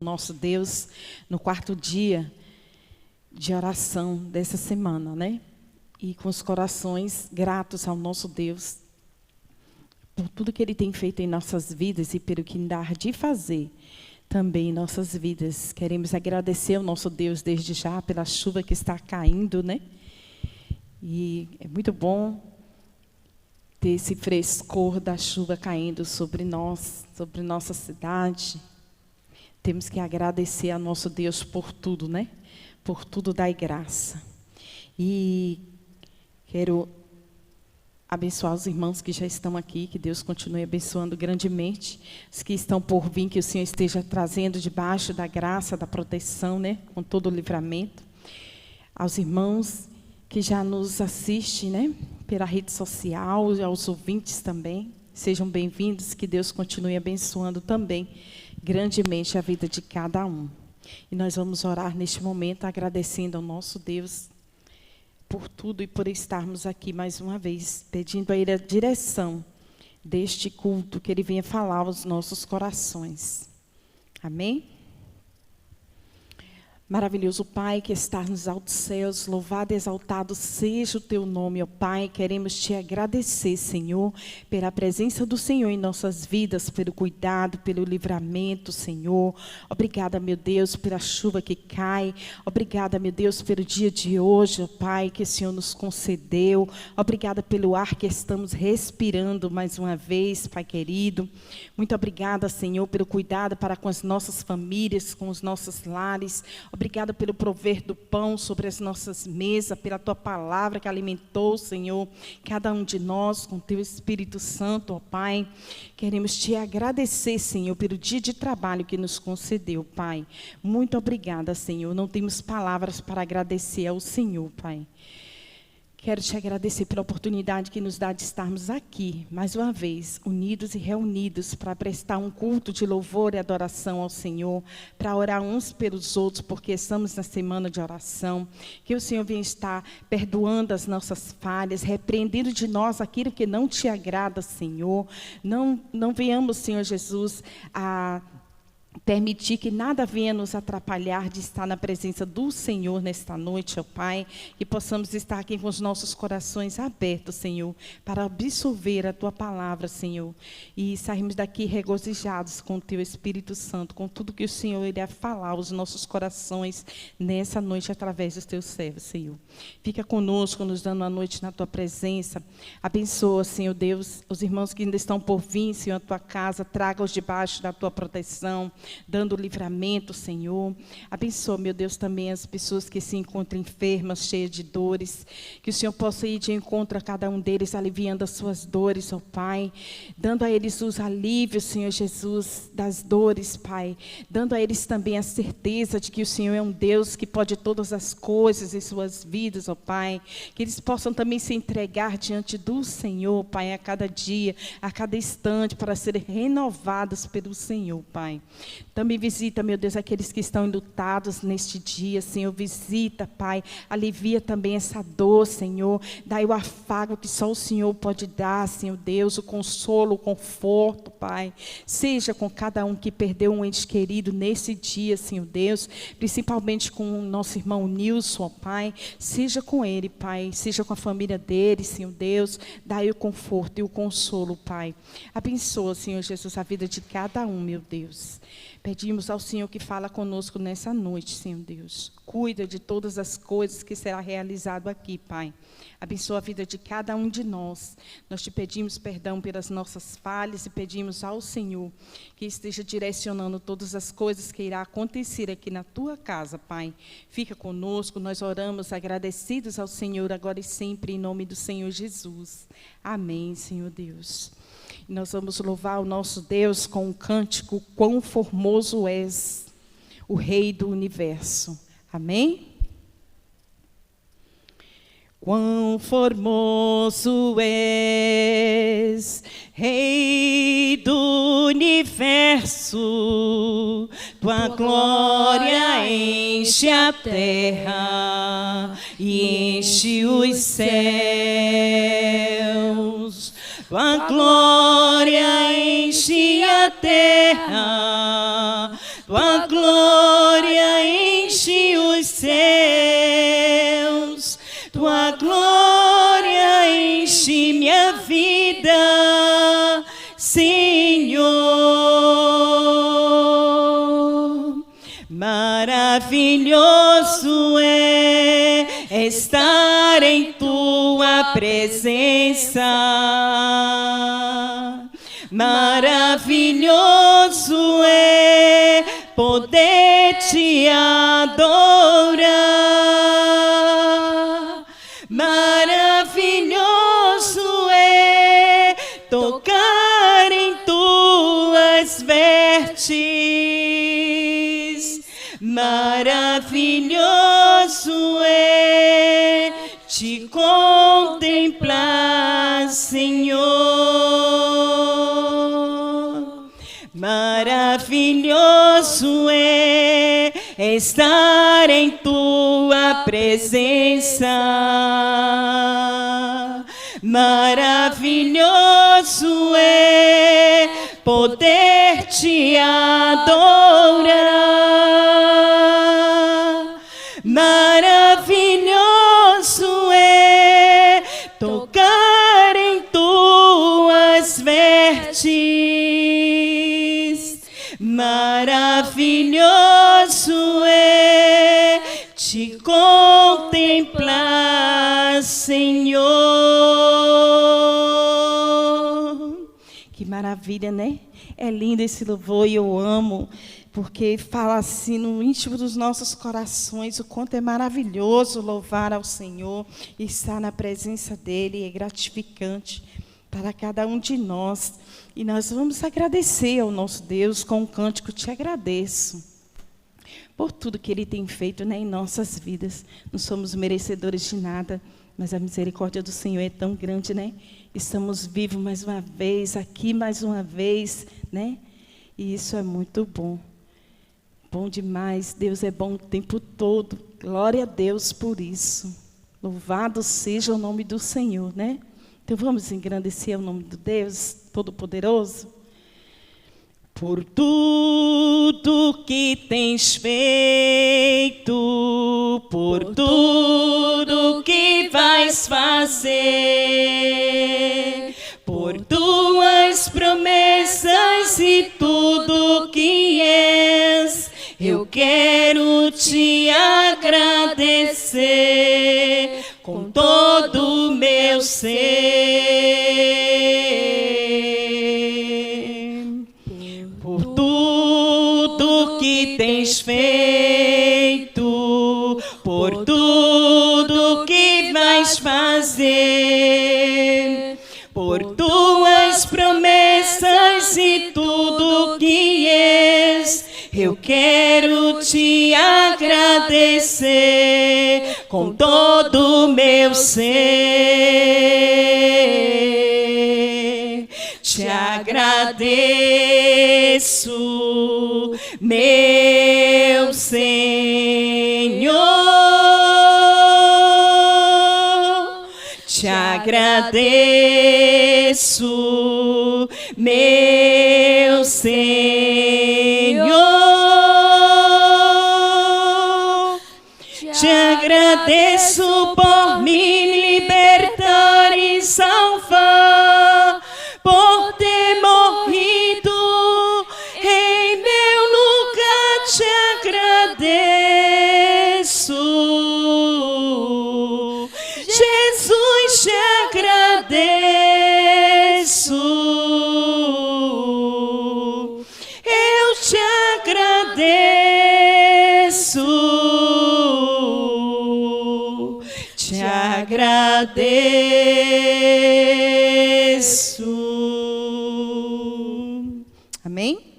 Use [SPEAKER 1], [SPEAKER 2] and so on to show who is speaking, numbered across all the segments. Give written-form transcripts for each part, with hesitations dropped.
[SPEAKER 1] Nosso Deus, no quarto dia de oração dessa semana, né? E com os corações gratos ao nosso Deus por tudo que Ele tem feito em nossas vidas e pelo que ainda há de fazer também em nossas vidas. Queremos agradecer ao nosso Deus desde já pela chuva que está caindo, né? E é muito bom ter esse frescor da chuva caindo sobre nós, sobre nossa cidade. Temos que agradecer a nosso Deus por tudo, né? Por tudo dai graça. E quero abençoar os irmãos que já estão aqui, que Deus continue abençoando grandemente. Os que estão por vir, que o Senhor esteja trazendo debaixo da graça, da proteção, né? Com todo o livramento. Aos irmãos que já nos assistem, né? Pela rede social, aos ouvintes também. Sejam bem-vindos, que Deus continue abençoando também grandemente a vida de cada um. E nós vamos orar neste momento, agradecendo ao nosso Deus por tudo e por estarmos aqui mais uma vez, pedindo a Ele a direção deste culto, que Ele venha falar aos nossos corações. Amém? Maravilhoso Pai, que estás nos altos céus, louvado e exaltado seja o Teu nome, ó Pai. Queremos Te agradecer, Senhor, pela presença do Senhor em nossas vidas, pelo cuidado, pelo livramento, Senhor. Obrigada, meu Deus, pela chuva que cai. Obrigada, meu Deus, pelo dia de hoje, ó Pai, que o Senhor nos concedeu. Obrigada pelo ar que estamos respirando mais uma vez, Pai querido. Muito obrigada, Senhor, pelo cuidado para com as nossas famílias, com os nossos lares. Obrigada pelo prover do pão sobre as nossas mesas, pela Tua palavra que alimentou, Senhor, cada um de nós com Teu Espírito Santo, ó Pai. Queremos Te agradecer, Senhor, pelo dia de trabalho que nos concedeu, Pai. Muito obrigada, Senhor. Não temos palavras para agradecer ao Senhor, Pai. Quero Te agradecer pela oportunidade que nos dá de estarmos aqui, mais uma vez, unidos e reunidos para prestar um culto de louvor e adoração ao Senhor, para orar uns pelos outros, porque estamos na semana de oração. Que o Senhor venha estar perdoando as nossas falhas, repreendendo de nós aquilo que não Te agrada, Senhor. Não venhamos, Senhor Jesus, a permitir que nada venha nos atrapalhar de estar na presença do Senhor nesta noite, ó Pai, que possamos estar aqui com os nossos corações abertos, Senhor, para absorver a Tua palavra, Senhor, e sairmos daqui regozijados com o Teu Espírito Santo, com tudo que o Senhor irá falar aos nossos corações nessa noite através dos Teus servos, Senhor. Fica conosco, nos dando a noite na Tua presença. Abençoa, Senhor Deus, os irmãos que ainda estão por vir, Senhor, a Tua casa, traga-os debaixo da Tua proteção, dando livramento, Senhor. Abençoa, meu Deus, também as pessoas que se encontram enfermas, cheias de dores. Que o Senhor possa ir de encontro a cada um deles, aliviando as suas dores, ó Pai. Dando a eles os alívios, Senhor Jesus, das dores, Pai. Dando a eles também a certeza de que o Senhor é um Deus que pode todas as coisas em suas vidas, ó Pai. Que eles possam também se entregar diante do Senhor, Pai, a cada dia, a cada instante, para serem renovados pelo Senhor, Pai. Também visita, meu Deus, aqueles que estão enlutados neste dia, Senhor. Visita, Pai. Alivia também essa dor, Senhor. Dai o afago que só o Senhor pode dar, Senhor Deus. O consolo, o conforto, Pai. Seja com cada um que perdeu um ente querido nesse dia, Senhor Deus. Principalmente com o nosso irmão Nilson, ó Pai. Seja com ele, Pai. Seja com a família dele, Senhor Deus. Dai o conforto e o consolo, Pai. Abençoa, Senhor Jesus, a vida de cada um, meu Deus. Pedimos ao Senhor que fala conosco nessa noite, Senhor Deus. Cuida de todas as coisas que será realizado aqui, Pai. Abençoa a vida de cada um de nós. Nós Te pedimos perdão pelas nossas falhas e pedimos ao Senhor que esteja direcionando todas as coisas que irá acontecer aqui na Tua casa, Pai. Fica conosco, nós oramos agradecidos ao Senhor agora e sempre, em nome do Senhor Jesus. Amém, Senhor Deus. Nós vamos louvar o nosso Deus com um cântico: quão formoso és, o Rei do Universo. Amém? Quão formoso és, Rei do Universo, Tua glória enche a terra e enche os céus. Tua glória enche a terra
[SPEAKER 2] tua glória enche os céus, tua glória enche minha vida, Senhor. Maravilhoso é estar em tua presença. Maravilhoso é poder te adorar. Maravilhoso é tocar em tuas vestes. Maravilhoso é te contemplar, Senhor. Maravilhoso é estar em tua presença. Maravilhoso é poder te adorar. Maravilhoso é tocar em tuas vestes. Maravilhoso é te contemplar, Senhor.
[SPEAKER 1] Que maravilha, né? É lindo esse louvor e eu amo, porque fala assim no íntimo dos nossos corações o quanto é maravilhoso louvar ao Senhor e estar na presença dEle. É gratificante para cada um de nós. E nós vamos agradecer ao nosso Deus com um cântico. Te agradeço por tudo que Ele tem feito, né, em nossas vidas. Não somos merecedores de nada, mas a misericórdia do Senhor é tão grande, né? Estamos vivos mais uma vez, aqui mais uma vez, né? E isso é muito bom. Bom demais. Deus é bom o tempo todo. Glória a Deus por isso. Louvado seja o nome do Senhor, né? Então vamos engrandecer o nome do Deus Todo-Poderoso. Por tudo que tens feito, por tudo que vais fazer, por tuas promessas e tudo que és, eu quero te agradecer com todo o meu ser. Por tudo que tens feito, por tudo que vais fazer, por tuas promessas e tudo que és, eu quero te agradecer com todo o meu ser. Te agradeço, meu Senhor. Te agradeço, meu Senhor. Te agradeço por me libertar e salvar, por ter morrido em meu lugar. Te agradeço, Jesus, te agradeço. Eu te agradeço, te agradeço. Amém?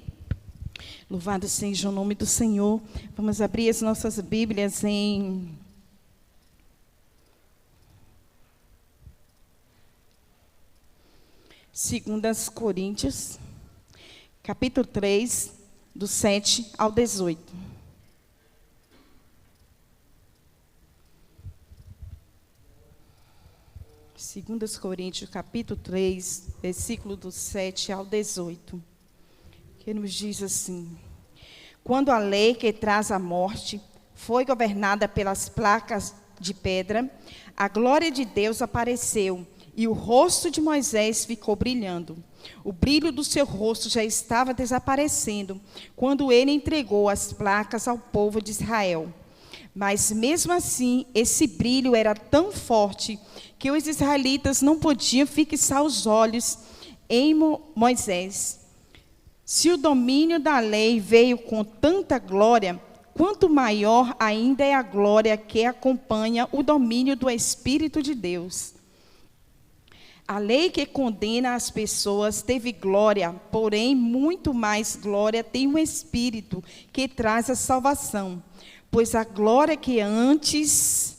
[SPEAKER 1] Louvado seja o nome do Senhor. Vamos abrir as nossas Bíblias em 2 Coríntios, capítulo 3, do 7 ao 18. Segundas Coríntios, capítulo 3, versículo do 7 ao 18, que nos diz assim: Quando a lei que traz a morte foi governada pelas placas de pedra, a glória de Deus apareceu e o rosto de Moisés ficou brilhando. O brilho do seu rosto já estava desaparecendo quando ele entregou as placas ao povo de Israel. Mas mesmo assim, esse brilho era tão forte que os israelitas não podiam fixar os olhos em Moisés. Se o domínio da lei veio com tanta glória, quanto maior ainda é a glória que acompanha o domínio do Espírito de Deus. A lei que condena as pessoas teve glória, porém muito mais glória tem o Espírito que traz a salvação. Pois a glória que antes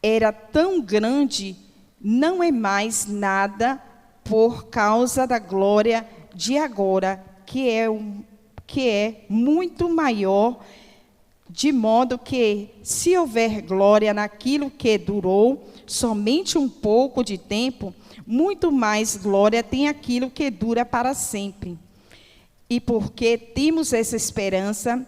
[SPEAKER 1] era tão grande, não é mais nada por causa da glória de agora, que é muito maior, de modo que, se houver glória naquilo que durou somente um pouco de tempo, muito mais glória tem aquilo que dura para sempre. E porque temos essa esperança,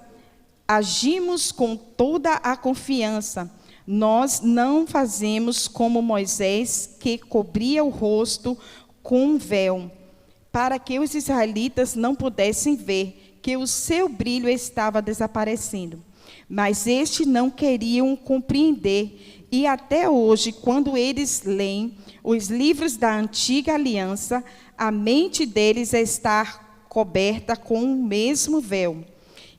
[SPEAKER 1] agimos com toda a confiança. Nós não fazemos como Moisés, que cobria o rosto com um véu, para que os israelitas não pudessem ver que o seu brilho estava desaparecendo. Mas estes não queriam compreender, e até hoje, quando eles leem os livros da antiga aliança, a mente deles está coberta com o mesmo véu.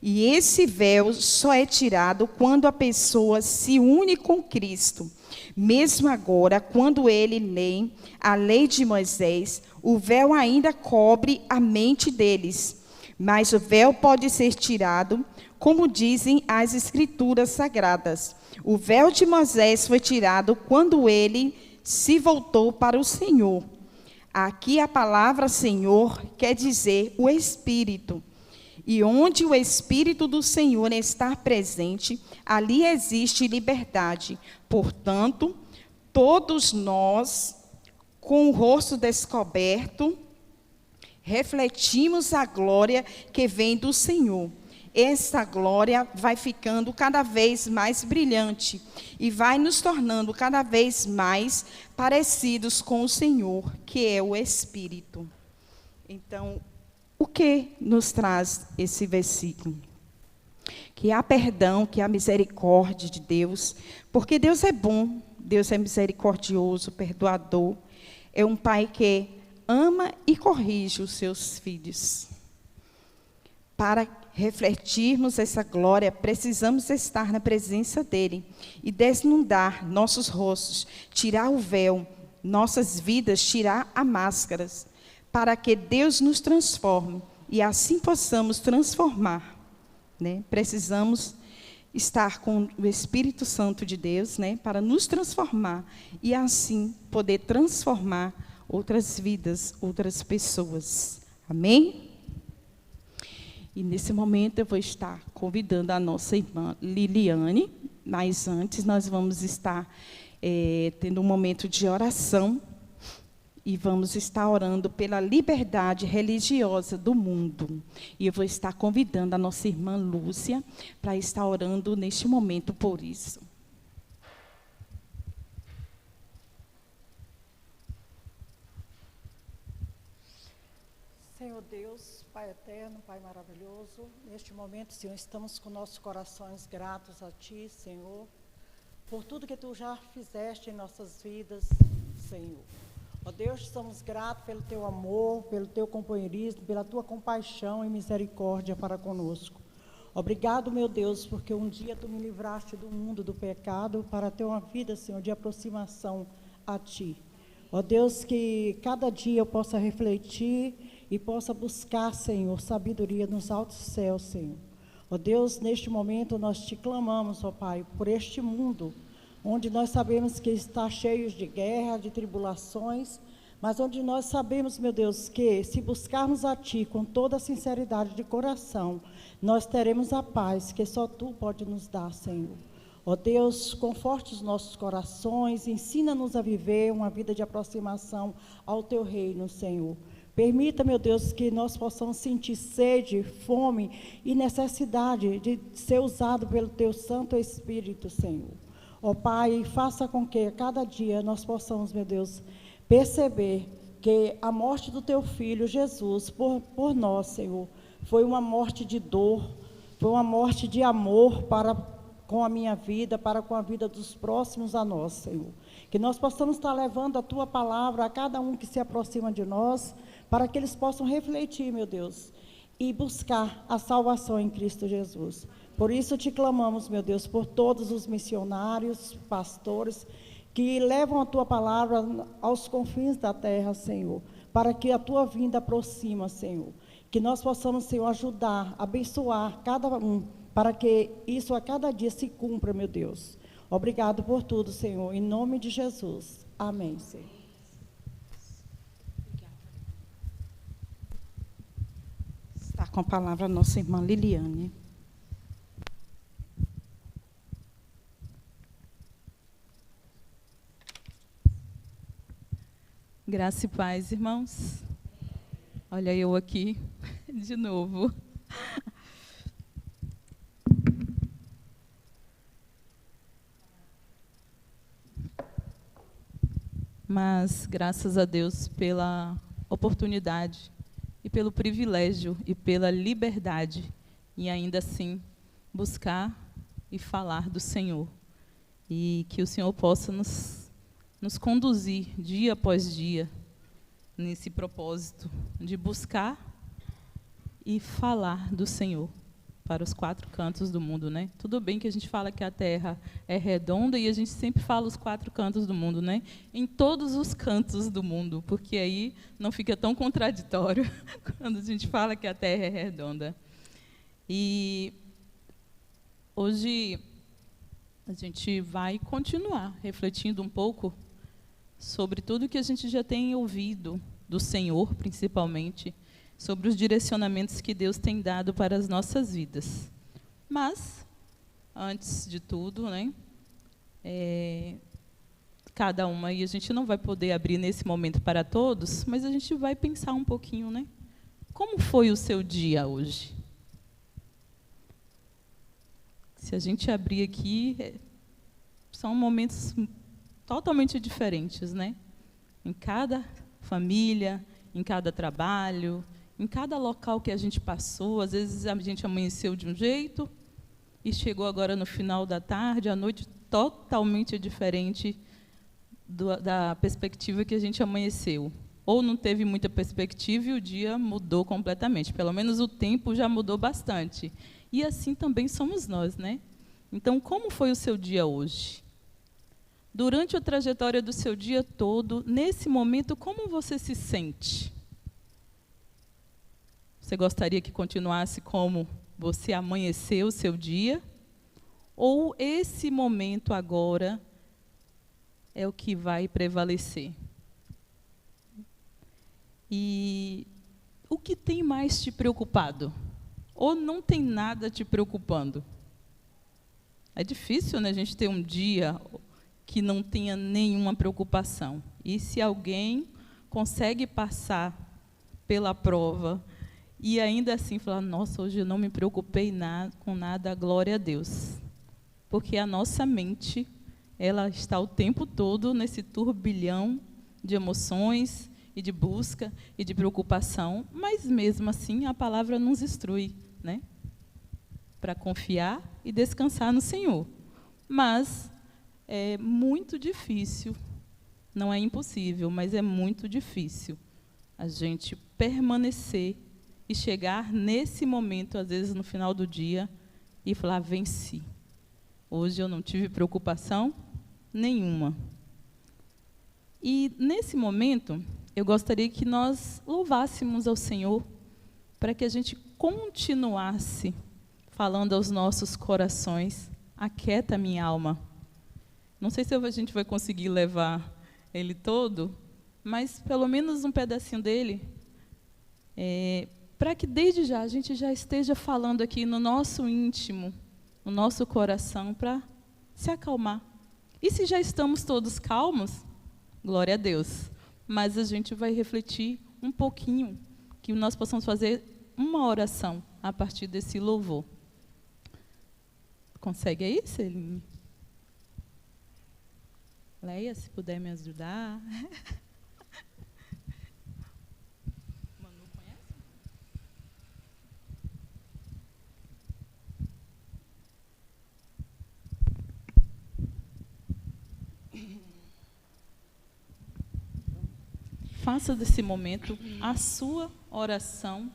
[SPEAKER 1] E esse véu só é tirado quando a pessoa se une com Cristo. Mesmo agora, quando ele lê a lei de Moisés, o véu ainda cobre a mente deles. Mas o véu pode ser tirado, como dizem as Escrituras Sagradas. O véu de Moisés foi tirado quando ele se voltou para o Senhor. Aqui a palavra Senhor quer dizer o Espírito. E onde o Espírito do Senhor está presente, ali existe liberdade. Portanto, todos nós, com o rosto descoberto, refletimos a glória que vem do Senhor. Essa glória vai ficando cada vez mais brilhante e vai nos tornando cada vez mais parecidos com o Senhor, que é o Espírito. Então, o que nos traz esse versículo? Que há perdão, que há misericórdia de Deus, porque Deus é bom, Deus é misericordioso, perdoador, é um Pai que ama e corrige os seus filhos. Para refletirmos essa glória, precisamos estar na presença dEle e desnudar nossos rostos, tirar o véu, nossas vidas, tirar as máscaras, para que Deus nos transforme e assim possamos transformar. Né? Precisamos estar com o Espírito Santo de Deus, né, para nos transformar e assim poder transformar outras vidas, outras pessoas. Amém? E nesse momento eu vou estar convidando a nossa irmã Liliane, mas antes nós vamos estar tendo um momento de oração e vamos estar orando pela liberdade religiosa do mundo. E eu vou estar convidando a nossa irmã Lúcia para estar orando neste momento por isso.
[SPEAKER 3] Senhor Deus, Pai eterno, Pai maravilhoso, neste momento, Senhor, estamos com nossos corações gratos a Ti, Senhor, por tudo que Tu já fizeste em nossas vidas, Senhor. Ó Deus, estamos gratos pelo Teu amor, pelo Teu companheirismo, pela Tua compaixão e misericórdia para conosco. Obrigado, meu Deus, porque um dia Tu me livraste do mundo do pecado para ter uma vida, Senhor, de aproximação a Ti. Ó Deus, que cada dia eu possa refletir e possa buscar, Senhor, sabedoria nos altos céus, Senhor. Ó Deus, neste momento nós Te clamamos, ó Pai, por este mundo, onde nós sabemos que está cheio de guerra, de tribulações, mas onde nós sabemos, meu Deus, que se buscarmos a Ti com toda a sinceridade de coração, nós teremos a paz que só Tu pode nos dar, Senhor. Ó Deus, conforte os nossos corações, ensina-nos a viver uma vida de aproximação ao Teu reino, Senhor. Permita, meu Deus, que nós possamos sentir sede, fome e necessidade de ser usado pelo Teu Santo Espírito, Senhor. Ó Pai, faça com que a cada dia nós possamos, meu Deus, perceber que a morte do Teu Filho, Jesus, por nós, Senhor, foi uma morte de dor, foi uma morte de amor para com a minha vida, para com a vida dos próximos a nós, Senhor. Que nós possamos estar levando a Tua palavra a cada um que se aproxima de nós, para que eles possam refletir, meu Deus, e buscar a salvação em Cristo Jesus. Por isso te clamamos, meu Deus, por todos os missionários, pastores, que levam a Tua palavra aos confins da terra, Senhor, para que a Tua vinda aproxima, Senhor. Que nós possamos, Senhor, ajudar, abençoar cada um, para que isso a cada dia se cumpra, meu Deus. Obrigado por tudo, Senhor, em nome de Jesus. Amém, Senhor.
[SPEAKER 1] Está com a palavra a nossa irmã Liliane.
[SPEAKER 4] Graça e paz, irmãos. Olha eu aqui de novo. Mas graças a Deus pela oportunidade e pelo privilégio e pela liberdade e ainda assim buscar e falar do Senhor. E que o Senhor possa nos conduzir dia após dia nesse propósito de buscar e falar do Senhor para os 4 cantos do mundo, né? Tudo bem que a gente fala que a Terra é redonda e a gente sempre fala os 4 cantos do mundo, né? Em todos os cantos do mundo, porque aí não fica tão contraditório quando a gente fala que a Terra é redonda. E hoje a gente vai continuar refletindo um pouco sobre tudo que a gente já tem ouvido do Senhor, principalmente, sobre os direcionamentos que Deus tem dado para as nossas vidas. Mas, antes de tudo, né, cada uma, e a gente não vai poder abrir nesse momento para todos, mas a gente vai pensar um pouquinho, né? Como foi o seu dia hoje? Se a gente abrir aqui, são momentos totalmente diferentes, né? Em cada família, em cada trabalho, em cada local que a gente passou. Às vezes a gente amanheceu de um jeito e chegou agora no final da tarde, à noite, totalmente diferente da perspectiva que a gente amanheceu. Ou não teve muita perspectiva e o dia mudou completamente. Pelo menos o tempo já mudou bastante. E assim também somos nós, né? Então, como foi o seu dia hoje? Durante a trajetória do seu dia todo, nesse momento, como você se sente? Você gostaria que continuasse como você amanheceu o seu dia? Ou esse momento agora é o que vai prevalecer? E o que tem mais te preocupado? Ou não tem nada te preocupando? É difícil, né, a gente ter um dia que não tenha nenhuma preocupação. E se alguém consegue passar pela prova e ainda assim falar, nossa, hoje eu não me preocupei com nada, glória a Deus. Porque a nossa mente, ela está o tempo todo nesse turbilhão de emoções e de busca e de preocupação, mas mesmo assim a palavra nos instrui, né? Para confiar e descansar no Senhor. Mas é muito difícil, não é impossível, mas é muito difícil a gente permanecer e chegar nesse momento, às vezes no final do dia, e falar, venci. Hoje eu não tive preocupação nenhuma. E nesse momento, eu gostaria que nós louvássemos ao Senhor para que a gente continuasse falando aos nossos corações, aquieta minha alma. Não sei se a gente vai conseguir levar ele todo, mas pelo menos um pedacinho dele, para que desde já a gente já esteja falando aqui no nosso íntimo, no nosso coração, para se acalmar. E se já estamos todos calmos, glória a Deus. Mas a gente vai refletir um pouquinho, que nós possamos fazer uma oração a partir desse louvor. Consegue aí, Celine? Leia, se puder me ajudar. Manu, conhece? Faça desse momento a sua oração,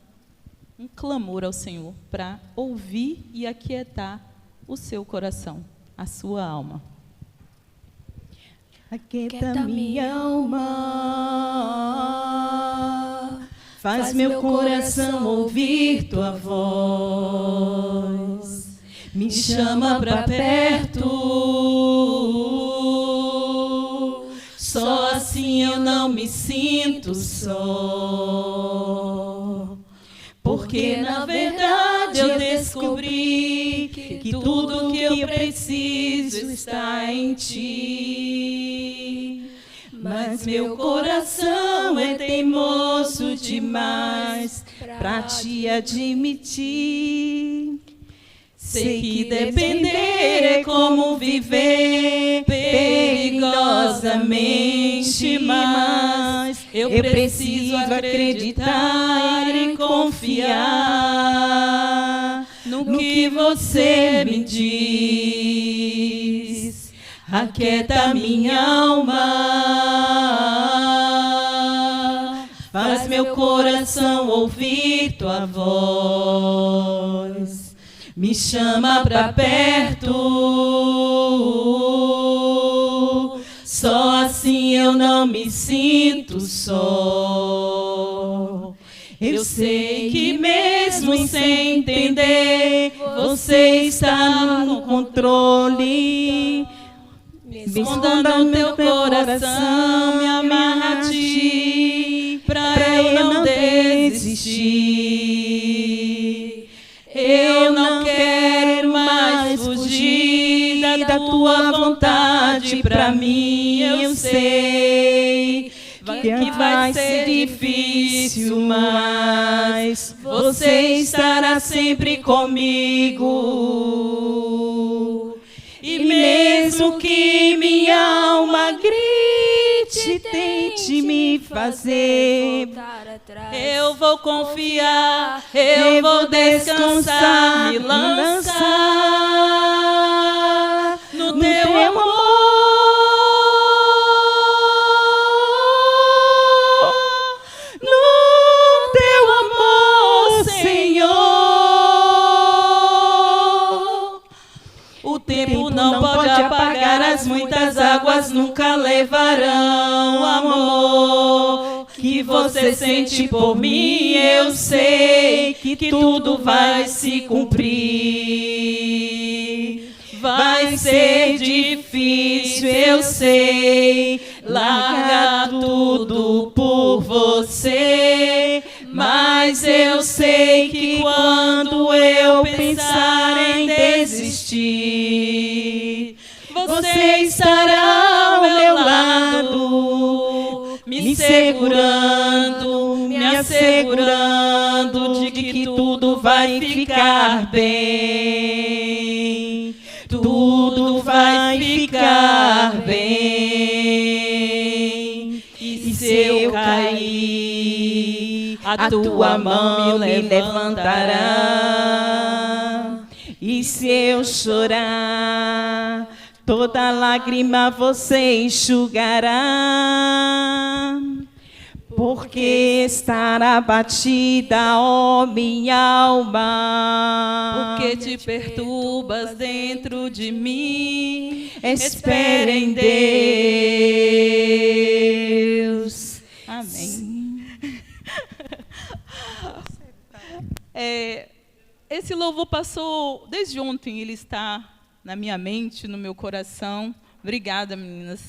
[SPEAKER 4] um clamor ao Senhor, para ouvir e aquietar o seu coração, a sua alma.
[SPEAKER 2] Aquieta minha alma, faz meu coração ouvir tua voz, me chama pra perto, só assim eu não me sinto só, porque na verdade eu descobri que tudo que eu preciso está em ti. Mas meu coração é teimoso demais pra te admitir. Sei que depender é como viver perigosamente, mas eu preciso acreditar e confiar no que você me diz. Aquieta minha alma, faz meu coração ouvir tua voz, me chama pra perto, só assim eu não me sinto só. Eu sei que mesmo sem entender, você está no controle. Me esconda no teu coração, me amarra a ti, pra eu não desistir. Eu não quero mais fugir da tua vontade pra mim. Eu sei que vai ser difícil, mas você estará sempre comigo. E mesmo que minha alma grite, tente me fazer, eu vou confiar, eu vou descansar, me lançar no teu amor. No teu amor, Senhor. O tempo não pode apagar, as muitas águas nunca levarão o amor que você sente por mim. Eu sei que tudo vai se cumprir. Vai ser difícil, eu sei, largar tudo por você, mas eu sei que quando eu pensar em desistir, você estará ao meu lado, me segurando, me assegurando de que tudo vai ficar bem. Tudo vai ficar bem. E se eu cair, a tua mão me levantará. E se eu chorar, toda lágrima você enxugará. Porque estará abatida, ó minha alma?
[SPEAKER 4] Porque te perturbas dentro de mim.
[SPEAKER 2] Espera em Deus.
[SPEAKER 4] Amém. Esse louvor passou desde ontem, ele está na minha mente, no meu coração. Obrigada, meninas.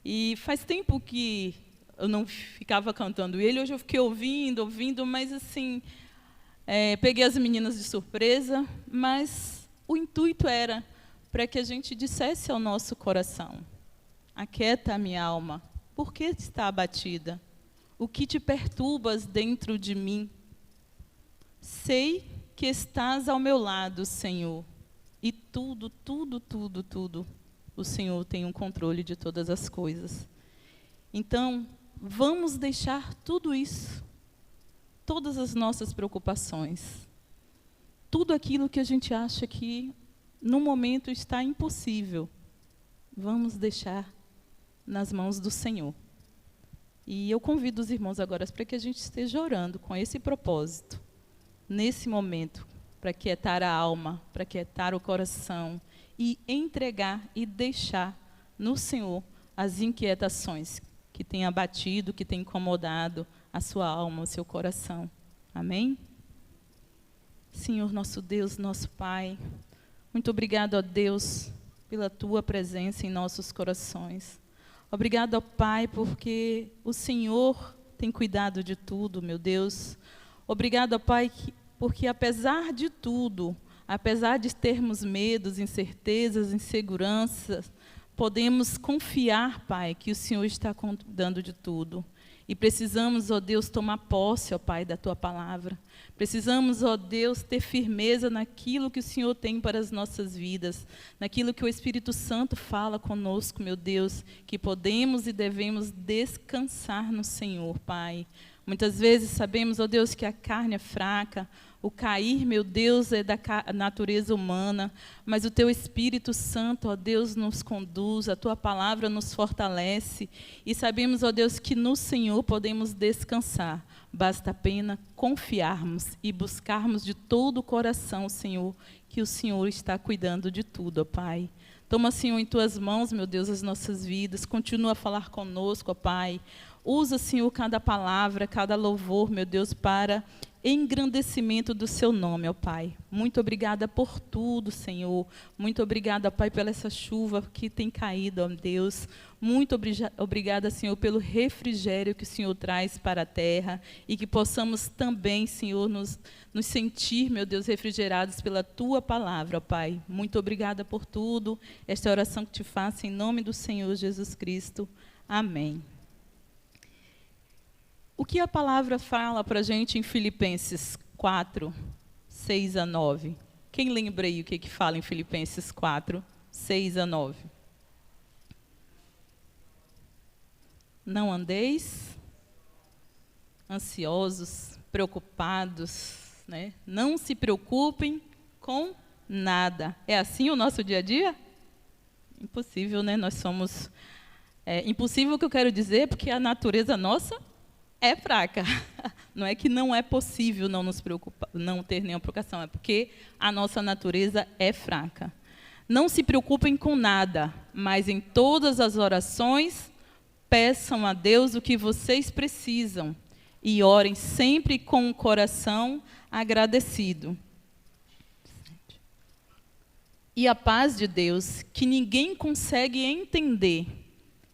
[SPEAKER 4] E faz tempo que eu não ficava cantando ele. Hoje eu fiquei ouvindo, mas assim, peguei as meninas de surpresa, mas o intuito era para que a gente dissesse ao nosso coração: aquieta a minha alma, por que está abatida? o que te perturbas dentro de mim. Sei que estás ao meu lado, Senhor, e tudo, o Senhor tem um controle de todas as coisas. Então, vamos deixar tudo isso, todas as nossas preocupações, tudo aquilo que a gente acha que no momento está impossível, vamos deixar nas mãos do Senhor. E eu convido os irmãos agora para que a gente esteja orando com esse propósito, nesse momento, para quietar a alma, para quietar o coração e entregar e deixar no Senhor as inquietações que têm abatido, que têm incomodado a sua alma, o seu coração. Amém? Senhor, nosso Deus, nosso Pai, muito obrigado, ó Deus, pela Tua presença em nossos corações. Obrigado, ó Pai, porque o Senhor tem cuidado de tudo, meu Deus. Obrigado, ó Pai, porque apesar de tudo, apesar de termos medos, incertezas, inseguranças, podemos confiar, Pai, que o Senhor está cuidando de tudo. E precisamos, ó Deus, tomar posse, ó Pai, da Tua palavra. Precisamos, ó Deus, ter firmeza naquilo que o Senhor tem para as nossas vidas, naquilo que o Espírito Santo fala conosco, meu Deus, que podemos e devemos descansar no Senhor, Pai. Muitas vezes sabemos, ó Deus, que a carne é fraca, o cair, meu Deus, é da natureza humana, mas o Teu Espírito Santo, ó Deus, nos conduz, a Tua palavra nos fortalece, e sabemos, ó Deus, que no Senhor podemos descansar. Basta apenas confiarmos e buscarmos de todo o coração, Senhor, que o Senhor está cuidando de tudo, ó Pai. Toma, Senhor, em Tuas mãos, meu Deus, as nossas vidas, continua a falar conosco, ó Pai. Usa, Senhor, cada palavra, cada louvor, meu Deus, para engrandecimento do Seu nome, ó Pai. Muito obrigada por tudo, Senhor. Muito obrigada, Pai, pela essa chuva que tem caído, ó Deus. Muito obrigada, Senhor, pelo refrigério que o Senhor traz para a terra e que possamos também, Senhor, nos sentir, meu Deus, refrigerados pela Tua palavra, ó Pai. Muito obrigada por tudo. Esta é a oração que te faço em nome do Senhor Jesus Cristo. Amém. O que a palavra fala para a gente em Filipenses 4, 6 a 9? Quem lembra aí o que fala em Filipenses 4, 6 a 9? Não andeis ansiosos, preocupados, né? Não se preocupem com nada. É assim o nosso dia a dia? Impossível, né? Nós somos... impossível o que eu quero dizer, porque a natureza nossa é fraca. Não é que não é possível não nos preocupar, não ter nenhuma preocupação, é porque a nossa natureza é fraca. Não se preocupem com nada, mas em todas as orações, peçam a Deus o que vocês precisam e orem sempre com o coração agradecido. E a paz de Deus, que ninguém consegue entender,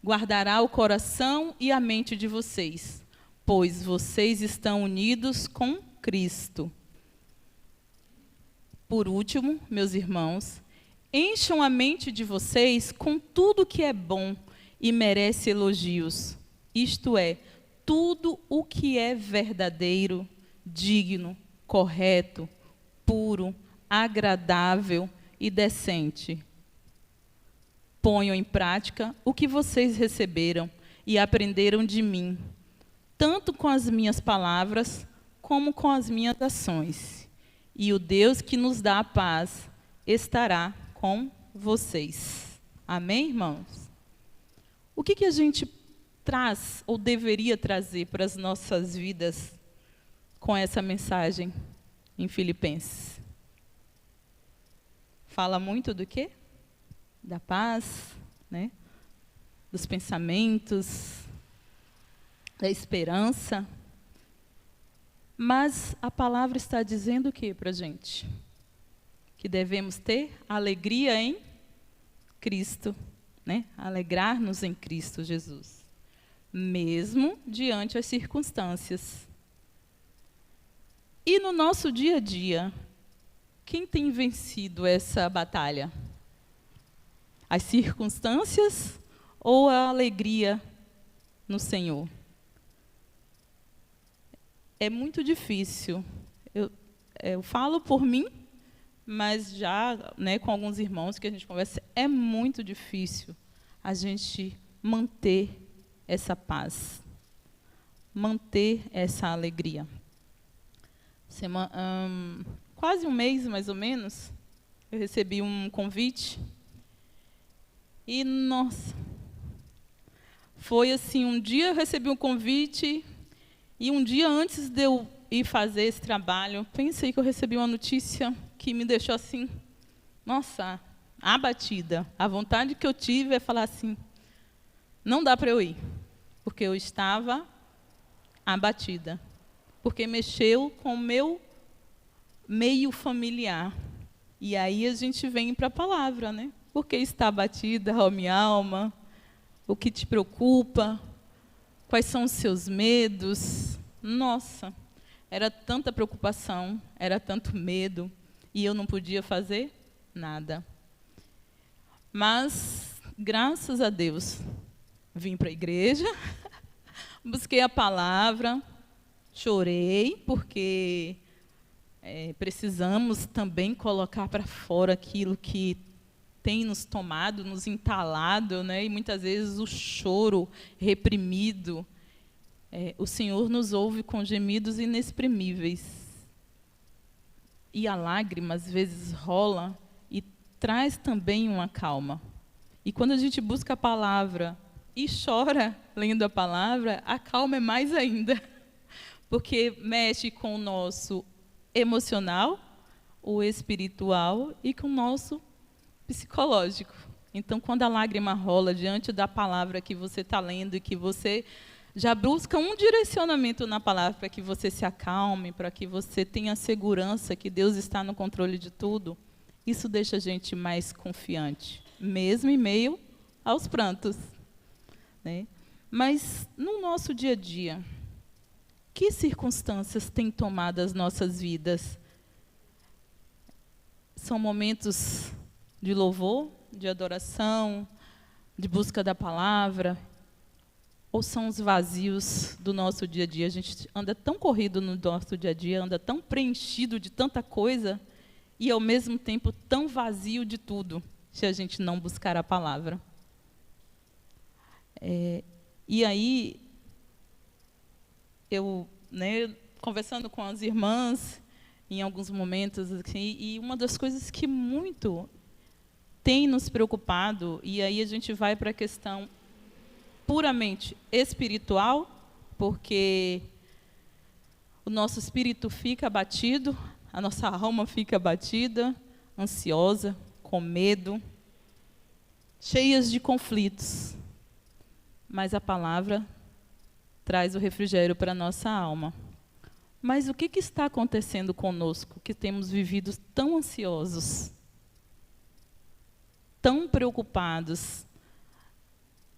[SPEAKER 4] guardará o coração e a mente de vocês, pois vocês estão unidos com Cristo. Por último, meus irmãos, encham a mente de vocês com tudo que é bom e merece elogios, isto é, tudo o que é verdadeiro, digno, correto, puro, agradável e decente. Ponham em prática o que vocês receberam e aprenderam de mim, tanto com as minhas palavras, como com as minhas ações. E o Deus que nos dá a paz estará com vocês. Amém, irmãos? O que a gente traz, ou deveria trazer para as nossas vidas com essa mensagem em Filipenses? Fala muito do quê? Da paz, né? Dos pensamentos, da esperança, mas a palavra está dizendo o que para a gente? Que devemos ter alegria em Cristo, né? Alegrar-nos em Cristo Jesus, mesmo diante as circunstâncias. E no nosso dia a dia, quem tem vencido essa batalha? As circunstâncias ou a alegria no Senhor? é muito difícil. Eu falo por mim, mas já, né, com alguns irmãos que a gente conversa, é muito difícil a gente manter essa paz, manter essa alegria. Quase um mês, mais ou menos, eu recebi um convite e, nossa, foi assim, um dia eu recebi um convite e um dia antes de eu ir fazer esse trabalho, pensei que eu recebi uma notícia que me deixou assim, nossa, abatida. A vontade que eu tive é falar assim, não dá para eu ir, porque eu estava abatida, porque mexeu com o meu meio familiar. E aí a gente vem para a palavra, né? Por que está abatida, ó minha alma? O que te preocupa? Quais são os seus medos? Nossa, era tanta preocupação, era tanto medo, e eu não podia fazer nada. Mas, graças a Deus, vim para a igreja, busquei a palavra, chorei, porque precisamos também colocar para fora aquilo que tem nos tomado, nos entalado, né? E muitas vezes o choro reprimido. O Senhor nos ouve com gemidos inexprimíveis. E a lágrima, às vezes, rola e traz também uma calma. E quando a gente busca a palavra e chora lendo a palavra, a calma é mais ainda. Porque mexe com o nosso emocional, o espiritual e com o nosso psicológico. Então, quando a lágrima rola diante da palavra que você está lendo e que você já busca um direcionamento na palavra para que você se acalme, para que você tenha segurança que Deus está no controle de tudo, isso deixa a gente mais confiante, mesmo em meio aos prantos, né? Mas, no nosso dia a dia, que circunstâncias têm tomado as nossas vidas? São momentos de louvor, de adoração, de busca da palavra, ou são os vazios do nosso dia a dia? A gente anda tão corrido no nosso dia a dia, anda tão preenchido de tanta coisa, e ao mesmo tempo tão vazio de tudo, se a gente não buscar a palavra. E aí, eu, né, conversando com as irmãs, em alguns momentos, assim, e uma das coisas que muito tem nos preocupado, e aí a gente vai para a questão puramente espiritual, porque o nosso espírito fica abatido, a nossa alma fica abatida, ansiosa, com medo, cheias de conflitos. Mas a palavra traz o refrigério para a nossa alma. Mas o que está acontecendo conosco, que temos vivido tão ansiosos, tão preocupados,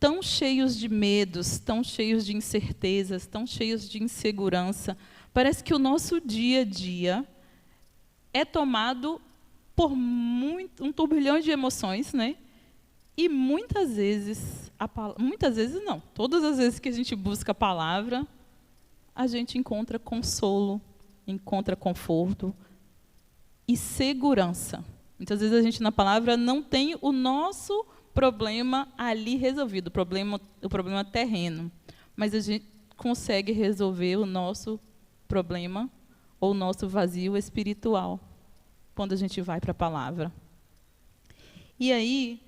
[SPEAKER 4] tão cheios de medos, tão cheios de incertezas, tão cheios de insegurança? Parece que o nosso dia a dia é tomado por um turbilhão de emoções, né? E muitas vezes não, todas as vezes que a gente busca a palavra, a gente encontra consolo, encontra conforto e segurança. Muitas vezes a gente, na palavra, não tem o nosso problema ali resolvido, o problema terreno, mas a gente consegue resolver o nosso problema ou o nosso vazio espiritual quando a gente vai para a palavra. E aí,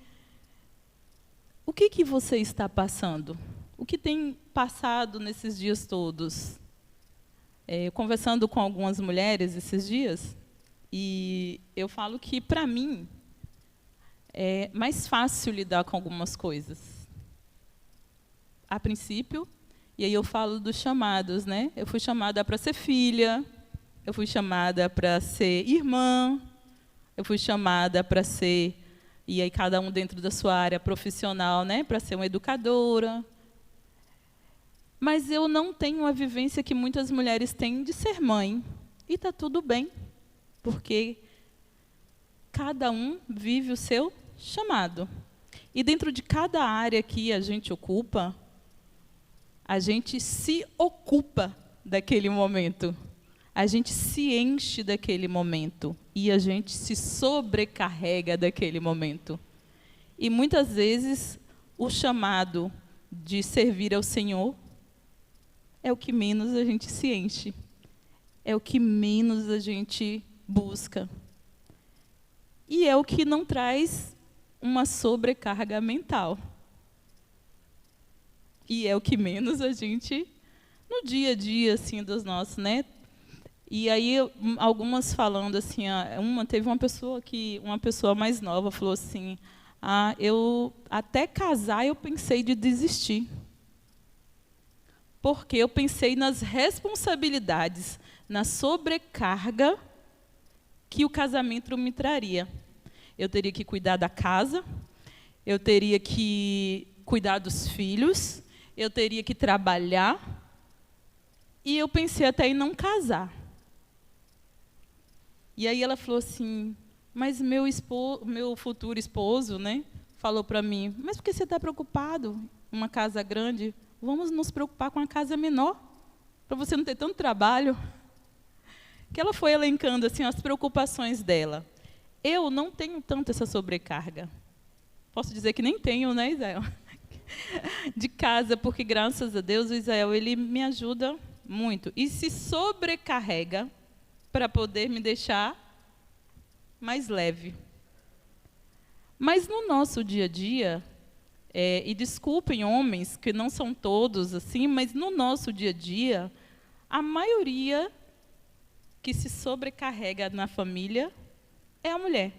[SPEAKER 4] o que você está passando? O que tem passado nesses dias todos? Conversando com algumas mulheres esses dias, e eu falo que, para mim, é mais fácil lidar com algumas coisas. A princípio, e aí eu falo dos chamados, né? Eu fui chamada para ser filha, eu fui chamada para ser irmã, eu fui chamada para ser, e aí cada um dentro da sua área profissional, né? Para ser uma educadora. Mas eu não tenho a vivência que muitas mulheres têm de ser mãe. E está tudo bem, porque cada um vive o seu chamado. E dentro de cada área que a gente ocupa, a gente se ocupa daquele momento. A gente se enche daquele momento e a gente se sobrecarrega daquele momento. E muitas vezes o chamado de servir ao Senhor é o que menos a gente se enche, é o que menos a gente busca. E é o que não traz uma sobrecarga mental. E é o que menos a gente, no dia a dia, assim, dos nossos, né? E aí, algumas falando assim, teve uma pessoa mais nova falou assim, eu até casar eu pensei de desistir. Porque eu pensei nas responsabilidades, na sobrecarga que o casamento me traria. Eu teria que cuidar da casa, eu teria que cuidar dos filhos, eu teria que trabalhar, e eu pensei até em não casar. E aí ela falou assim, mas meu futuro esposo, né, falou para mim, mas por que você está preocupado? Uma casa grande, vamos nos preocupar com a casa menor, para você não ter tanto trabalho. Que ela foi elencando assim, as preocupações dela. Eu não tenho tanto essa sobrecarga. Posso dizer que nem tenho, né, Isael? De casa, porque graças a Deus o Isael ele me ajuda muito. E se sobrecarrega para poder me deixar mais leve. Mas no nosso dia a dia, e desculpem homens, que não são todos assim, mas no nosso dia a dia, a maioria que se sobrecarrega na família é a mulher.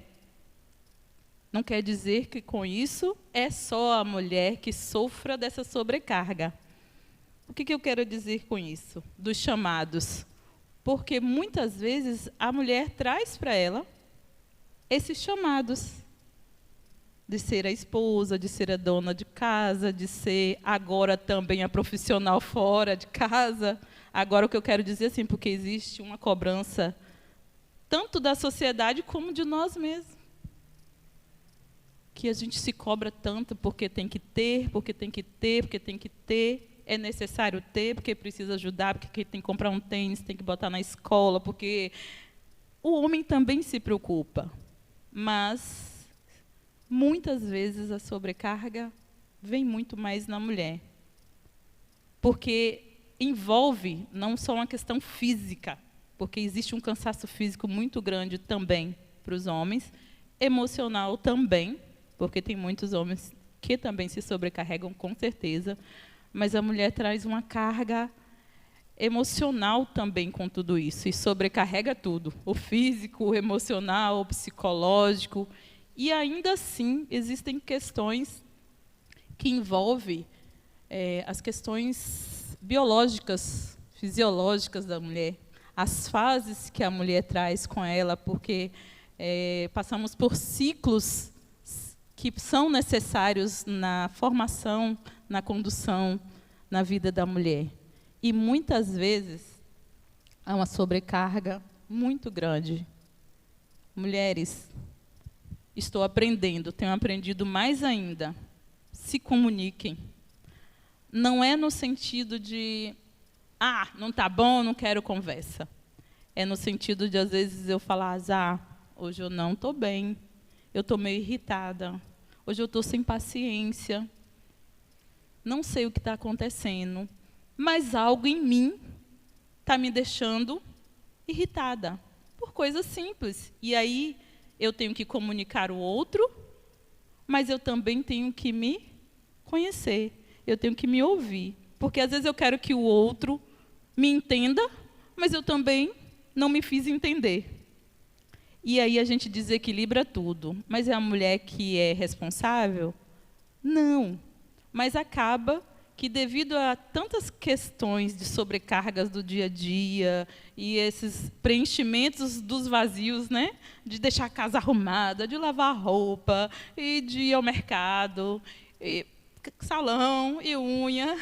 [SPEAKER 4] Não quer dizer que com isso é só a mulher que sofra dessa sobrecarga. O que eu quero dizer com isso? Dos chamados. Porque muitas vezes a mulher traz para ela esses chamados de ser a esposa, de ser a dona de casa, de ser agora também a profissional fora de casa. Agora o que eu quero dizer assim, porque existe uma cobrança tanto da sociedade como de nós mesmos. Que a gente se cobra tanto porque tem que ter, porque tem que ter, porque tem que ter. É necessário ter, porque precisa ajudar, porque tem que comprar um tênis, tem que botar na escola, porque o homem também se preocupa. Mas, muitas vezes, a sobrecarga vem muito mais na mulher. Porque envolve não só uma questão física, porque existe um cansaço físico muito grande também para os homens, emocional também, porque tem muitos homens que também se sobrecarregam, com certeza, mas a mulher traz uma carga emocional também com tudo isso, e sobrecarrega tudo, o físico, o emocional, o psicológico, e ainda assim existem questões que envolvem as questões biológicas, fisiológicas da mulher, as fases que a mulher traz com ela, porque passamos por ciclos que são necessários na formação, na condução, na vida da mulher. E muitas vezes há uma sobrecarga muito grande. Mulheres, estou aprendendo, tenho aprendido mais ainda. Se comuniquem. Não é no sentido de, não está bom, não quero conversa. É no sentido de, às vezes, eu falar, hoje eu não estou bem, eu estou meio irritada, hoje eu estou sem paciência, não sei o que está acontecendo, mas algo em mim está me deixando irritada, por coisas simples. E aí eu tenho que comunicar o outro, mas eu também tenho que me conhecer, eu tenho que me ouvir. Porque às vezes eu quero que o outro me entenda, mas eu também não me fiz entender. E aí a gente desequilibra tudo. Mas é a mulher que é responsável? Não. Mas acaba que, devido a tantas questões de sobrecargas do dia a dia e esses preenchimentos dos vazios, né? De deixar a casa arrumada, de lavar roupa, e de ir ao mercado, e salão e unha.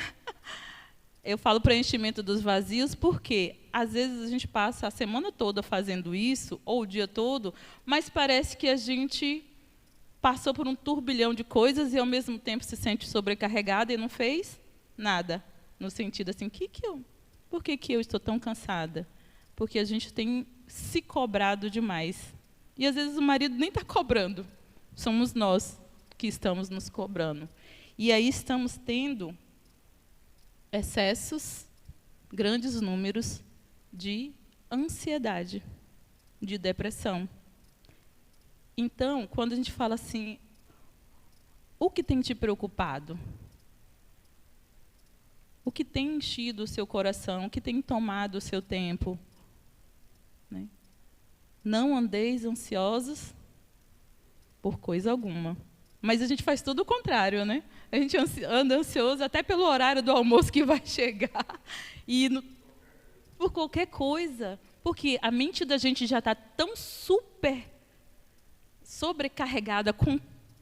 [SPEAKER 4] Eu falo preenchimento dos vazios porque, às vezes, a gente passa a semana toda fazendo isso, ou o dia todo, mas parece que a gente passou por um turbilhão de coisas e, ao mesmo tempo, se sente sobrecarregada e não fez nada. No sentido assim, o que eu Por que eu estou tão cansada? Porque a gente tem se cobrado demais. E, às vezes, o marido nem está cobrando. Somos nós que estamos nos cobrando. E aí estamos tendo excessos, grandes números de ansiedade, de depressão. Então, quando a gente fala assim, o que tem te preocupado? O que tem enchido o seu coração? O que tem tomado o seu tempo? Né? Não andeis ansiosos por coisa alguma. Mas a gente faz tudo o contrário, né? A gente anda ansioso até pelo horário do almoço que vai chegar. Por qualquer coisa. Porque a mente da gente já está tão super sobrecarregada com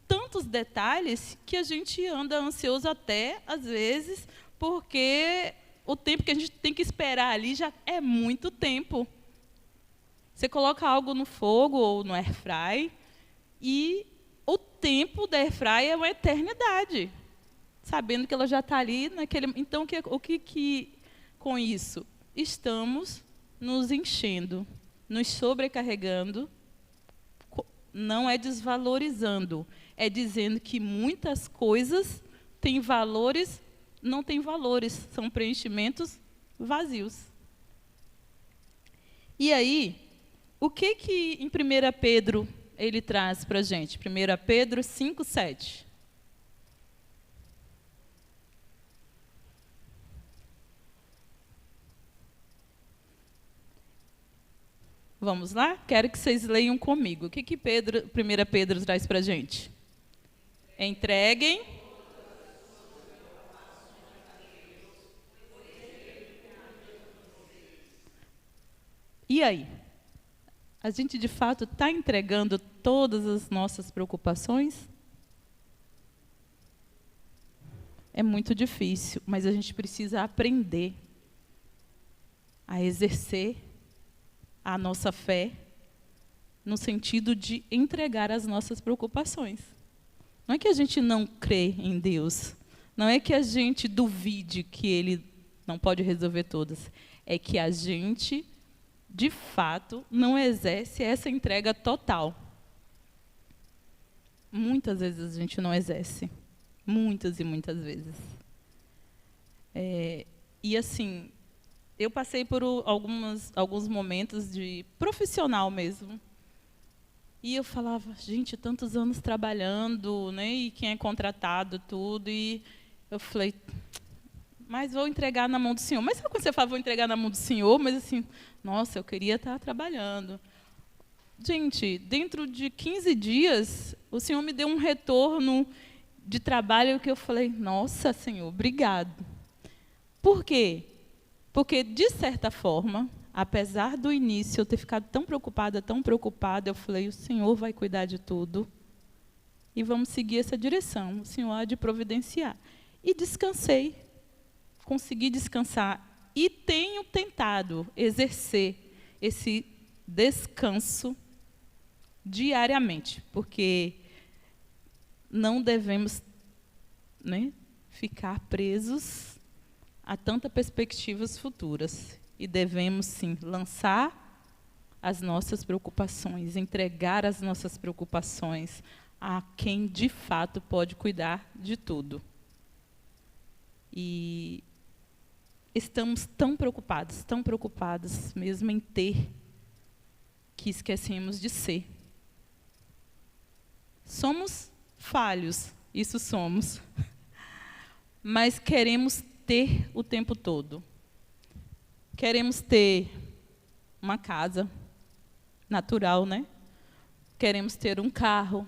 [SPEAKER 4] tantos detalhes que a gente anda ansioso até, às vezes, porque o tempo que a gente tem que esperar ali já é muito tempo. Você coloca algo no fogo ou no air fry e o tempo da air fry é uma eternidade, sabendo que ela já está ali naquele. Então, o que com isso? Estamos nos enchendo, nos sobrecarregando. Não é desvalorizando, é dizendo que muitas coisas têm valores, não têm valores, são preenchimentos vazios. E aí, o que em 1 Pedro ele traz para a gente? 1 Pedro 5:7. Vamos lá? Quero que vocês leiam comigo. O que 1 Pedro traz para a gente? Entreguem. E aí? A gente, de fato, está entregando todas as nossas preocupações? É muito difícil, mas a gente precisa aprender a exercer a nossa fé no sentido de entregar as nossas preocupações. Não é que a gente não crê em Deus, não é que a gente duvide que Ele não pode resolver todas, é que a gente, de fato, não exerce essa entrega total. Muitas vezes a gente não exerce, muitas e muitas vezes. E assim, eu passei por alguns momentos de profissional mesmo. E eu falava, gente, tantos anos trabalhando, né, e quem é contratado, tudo. E eu falei, mas vou entregar na mão do Senhor. Mas sabe quando você fala, vou entregar na mão do Senhor? Mas assim, nossa, eu queria estar trabalhando. Gente, dentro de 15 dias, o Senhor me deu um retorno de trabalho que eu falei, nossa, Senhor, obrigado. Por quê? Porque, de certa forma, apesar do início eu ter ficado tão preocupada, eu falei, o Senhor vai cuidar de tudo e vamos seguir essa direção. O Senhor há de providenciar. E descansei, consegui descansar e tenho tentado exercer esse descanso diariamente, porque não devemos, né, ficar presos a tantas perspectivas futuras. E devemos, sim, lançar as nossas preocupações, entregar as nossas preocupações a quem, de fato, pode cuidar de tudo. E estamos tão preocupados mesmo em ter, que esquecemos de ser. Somos falhos, isso somos. Mas queremos ter o tempo todo. Queremos ter uma casa natural, né? Queremos ter um carro.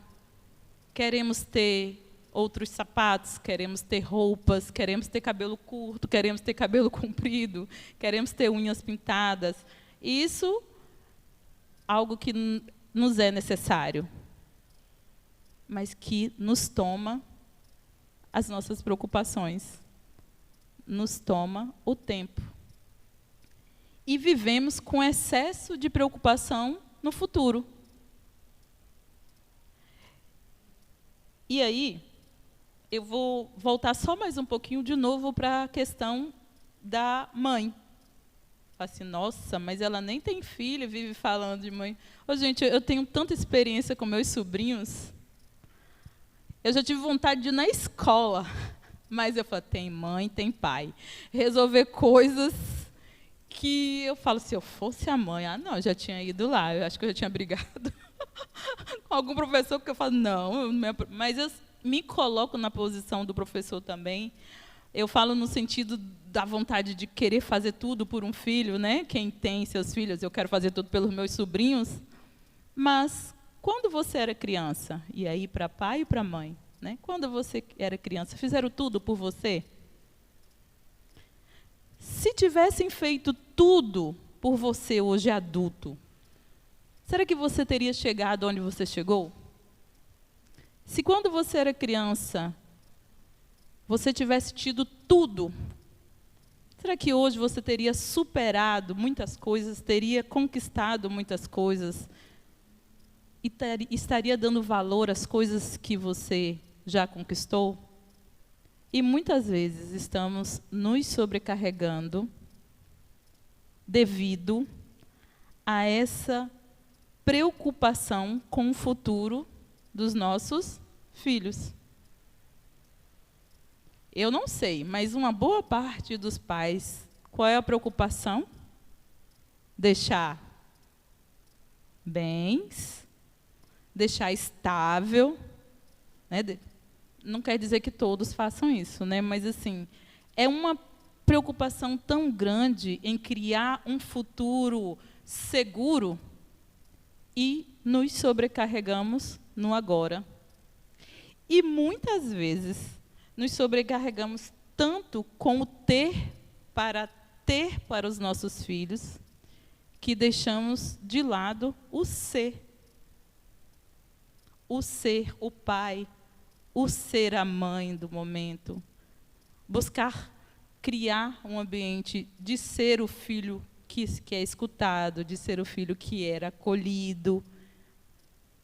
[SPEAKER 4] Queremos ter outros sapatos, queremos ter roupas, queremos ter cabelo curto, queremos ter cabelo comprido, queremos ter unhas pintadas. Isso algo que nos é necessário, mas que nos toma as nossas preocupações, nos toma o tempo. E vivemos com excesso de preocupação no futuro. E aí, eu vou voltar só mais um pouquinho de novo para a questão da mãe, Fala assim, nossa, mas ela nem tem filho, vive falando de mãe. Ô, gente, eu tenho tanta experiência com meus sobrinhos. Eu já tive vontade de ir na escola, mas eu falo, tem mãe, tem pai. Resolver coisas que eu falo, se eu fosse a mãe, não, eu já tinha ido lá, eu acho que eu já tinha brigado com algum professor, porque eu falo, não, mas eu me coloco na posição do professor também. Eu falo no sentido da vontade de querer fazer tudo por um filho, né? Quem tem seus filhos, eu quero fazer tudo pelos meus sobrinhos. Mas, quando você era criança, e aí para pai e para mãe, né? Quando você era criança, fizeram tudo por você? Se tivessem feito tudo por você hoje adulto, será que você teria chegado onde você chegou? Se quando você era criança, você tivesse tido tudo, será que hoje você teria superado muitas coisas, teria conquistado muitas coisas e estaria dando valor às coisas que você já conquistou? E muitas vezes estamos nos sobrecarregando devido a essa preocupação com o futuro dos nossos filhos. Eu não sei, mas uma boa parte dos pais, qual é a preocupação? Deixar bens, deixar estável, né? Não quer dizer que todos façam isso, né? Mas assim, é uma preocupação tão grande em criar um futuro seguro e nos sobrecarregamos no agora. E muitas vezes nos sobrecarregamos tanto com o ter para os nossos filhos, que deixamos de lado o ser. O ser o pai, o ser a mãe do momento. Buscar criar um ambiente de ser o filho que é escutado, de ser o filho que era acolhido,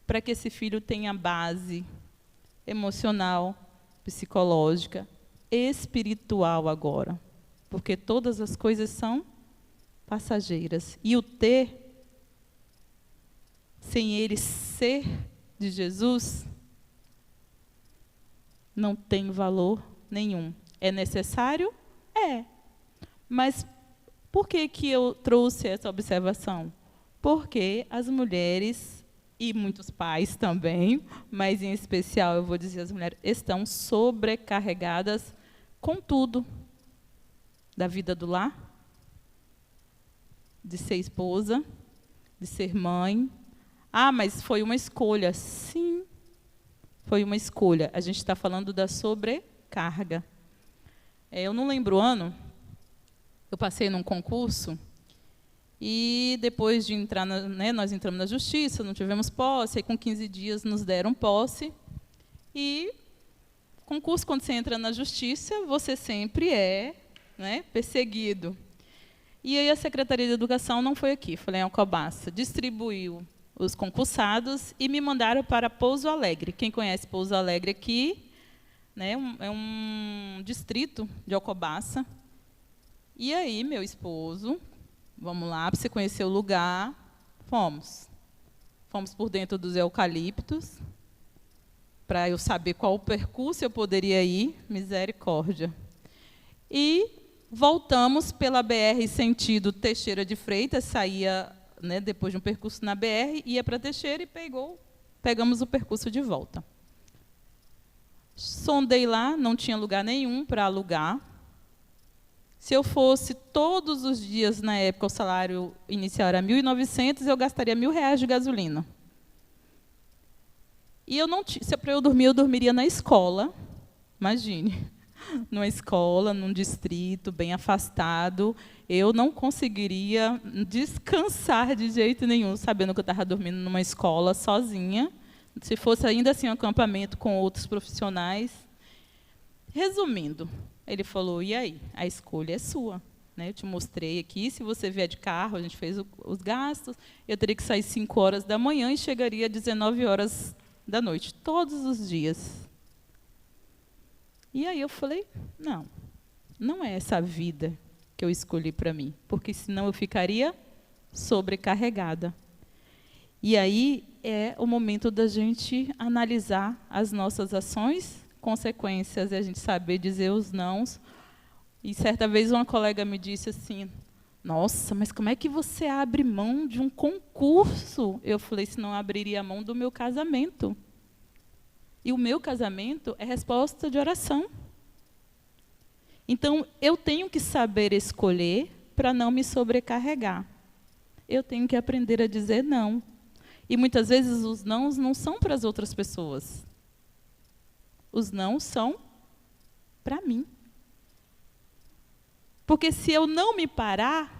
[SPEAKER 4] para que esse filho tenha base emocional, psicológica, espiritual agora. Porque todas as coisas são passageiras. E o ter, sem ele ser de Jesus, não tem valor nenhum. É necessário? É. Mas por que eu trouxe essa observação? Porque as mulheres, e muitos pais também, mas em especial eu vou dizer as mulheres, estão sobrecarregadas com tudo. Da vida do lar, de ser esposa, de ser mãe. Mas foi uma escolha. Sim, foi uma escolha. A gente está falando da sobrecarga. Eu não lembro o ano, eu passei num concurso, e depois de entrar, nós entramos na justiça, não tivemos posse, aí com 15 dias nos deram posse. E concurso, quando você entra na justiça, você sempre é perseguido. E aí a Secretaria de Educação não foi aqui, foi em Alcobaça, distribuiu os concursados e me mandaram para Pouso Alegre. Quem conhece Pouso Alegre aqui, é um distrito de Alcobaça. E aí, meu esposo, vamos lá, para você conhecer o lugar, fomos. Fomos por dentro dos eucaliptos, para eu saber qual o percurso eu poderia ir, misericórdia. E voltamos pela BR sentido Teixeira de Freitas, saía, depois de um percurso na BR, ia para Teixeira e pegamos o percurso de volta. Sondei lá, não tinha lugar nenhum para alugar. Se eu fosse todos os dias, na época, o salário inicial era 1.900, eu gastaria R$1.000 de gasolina. E se para eu dormir, eu dormiria na escola. Imagine, numa escola, num distrito bem afastado, eu não conseguiria descansar de jeito nenhum, sabendo que eu estava dormindo numa escola sozinha. Se fosse ainda assim um acampamento com outros profissionais. Resumindo, ele falou, e aí? A escolha é sua. Eu te mostrei aqui, se você vier de carro, a gente fez os gastos, eu teria que sair 5 horas da manhã e chegaria às 19 horas da noite, todos os dias. E aí eu falei, não é essa a vida que eu escolhi para mim, porque senão eu ficaria sobrecarregada. E aí é o momento da gente analisar as nossas ações, consequências, e a gente saber dizer os nãos. E certa vez uma colega me disse assim: nossa, mas como é que você abre mão de um concurso? Eu falei: se não abriria a mão do meu casamento. E o meu casamento é resposta de oração. Então, eu tenho que saber escolher para não me sobrecarregar. Eu tenho que aprender a dizer não. E muitas vezes os nãos não são para as outras pessoas. Os nãos são para mim. Porque se eu não me parar,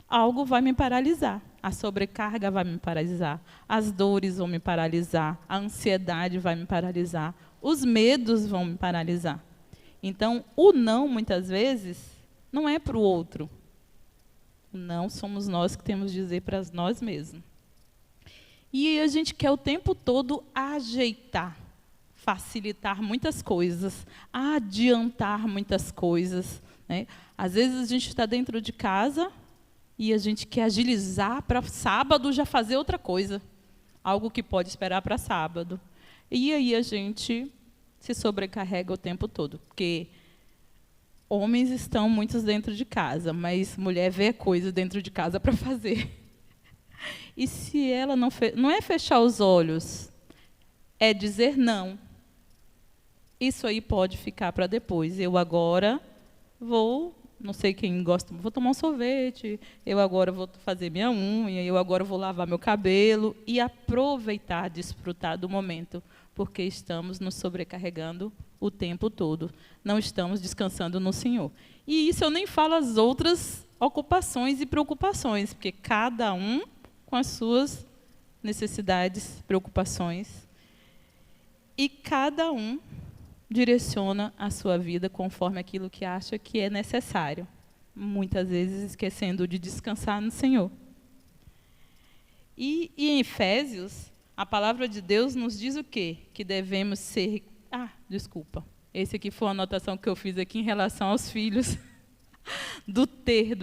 [SPEAKER 4] algo vai me paralisar. A sobrecarga vai me paralisar. As dores vão me paralisar. A ansiedade vai me paralisar. Os medos vão me paralisar. Então, o não, muitas vezes, não é para o outro. O não somos nós que temos de dizer para nós mesmos. E a gente quer o tempo todo ajeitar, facilitar muitas coisas, adiantar muitas coisas, né? Às vezes a gente está dentro de casa e a gente quer agilizar para sábado já fazer outra coisa, algo que pode esperar para sábado. E aí a gente se sobrecarrega o tempo todo, porque homens estão muitos dentro de casa, mas mulher vê coisa dentro de casa para fazer. E se ela não é fechar os olhos, é dizer não. Isso aí pode ficar para depois. Eu agora vou, não sei quem gosta, vou tomar um sorvete, eu agora vou fazer minha unha, eu agora vou lavar meu cabelo e aproveitar, desfrutar do momento, porque estamos nos sobrecarregando o tempo todo. Não estamos descansando no Senhor. E isso eu nem falo as outras ocupações e preocupações, porque cada um com as suas necessidades, preocupações, e cada um direciona a sua vida conforme aquilo que acha que é necessário, muitas vezes esquecendo de descansar no Senhor. E em Efésios, a palavra de Deus nos diz o quê? Que devemos ser... Esse aqui foi uma anotação que eu fiz aqui em relação aos filhos, do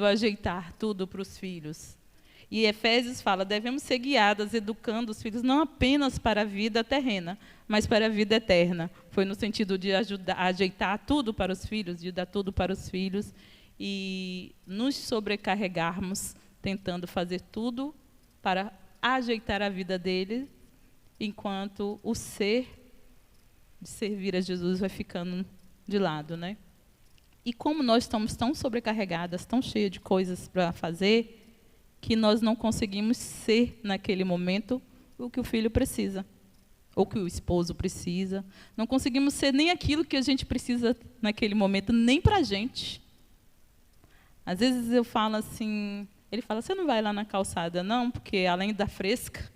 [SPEAKER 4] ajeitar tudo para os filhos. E Efésios fala: devemos ser guiadas, educando os filhos, não apenas para a vida terrena, mas para a vida eterna. Foi no sentido de ajudar, ajeitar tudo para os filhos, de dar tudo para os filhos, e nos sobrecarregarmos, tentando fazer tudo para ajeitar a vida dele, enquanto o ser de servir a Jesus vai ficando de lado, né? E como nós estamos tão sobrecarregadas, tão cheias de coisas para fazer, que nós não conseguimos ser, naquele momento, o que o filho precisa, ou que o esposo precisa. Não conseguimos ser nem aquilo que a gente precisa naquele momento, nem para a gente. Às vezes eu falo assim, ele fala: você não vai lá na calçada, não? Porque, além da fresca,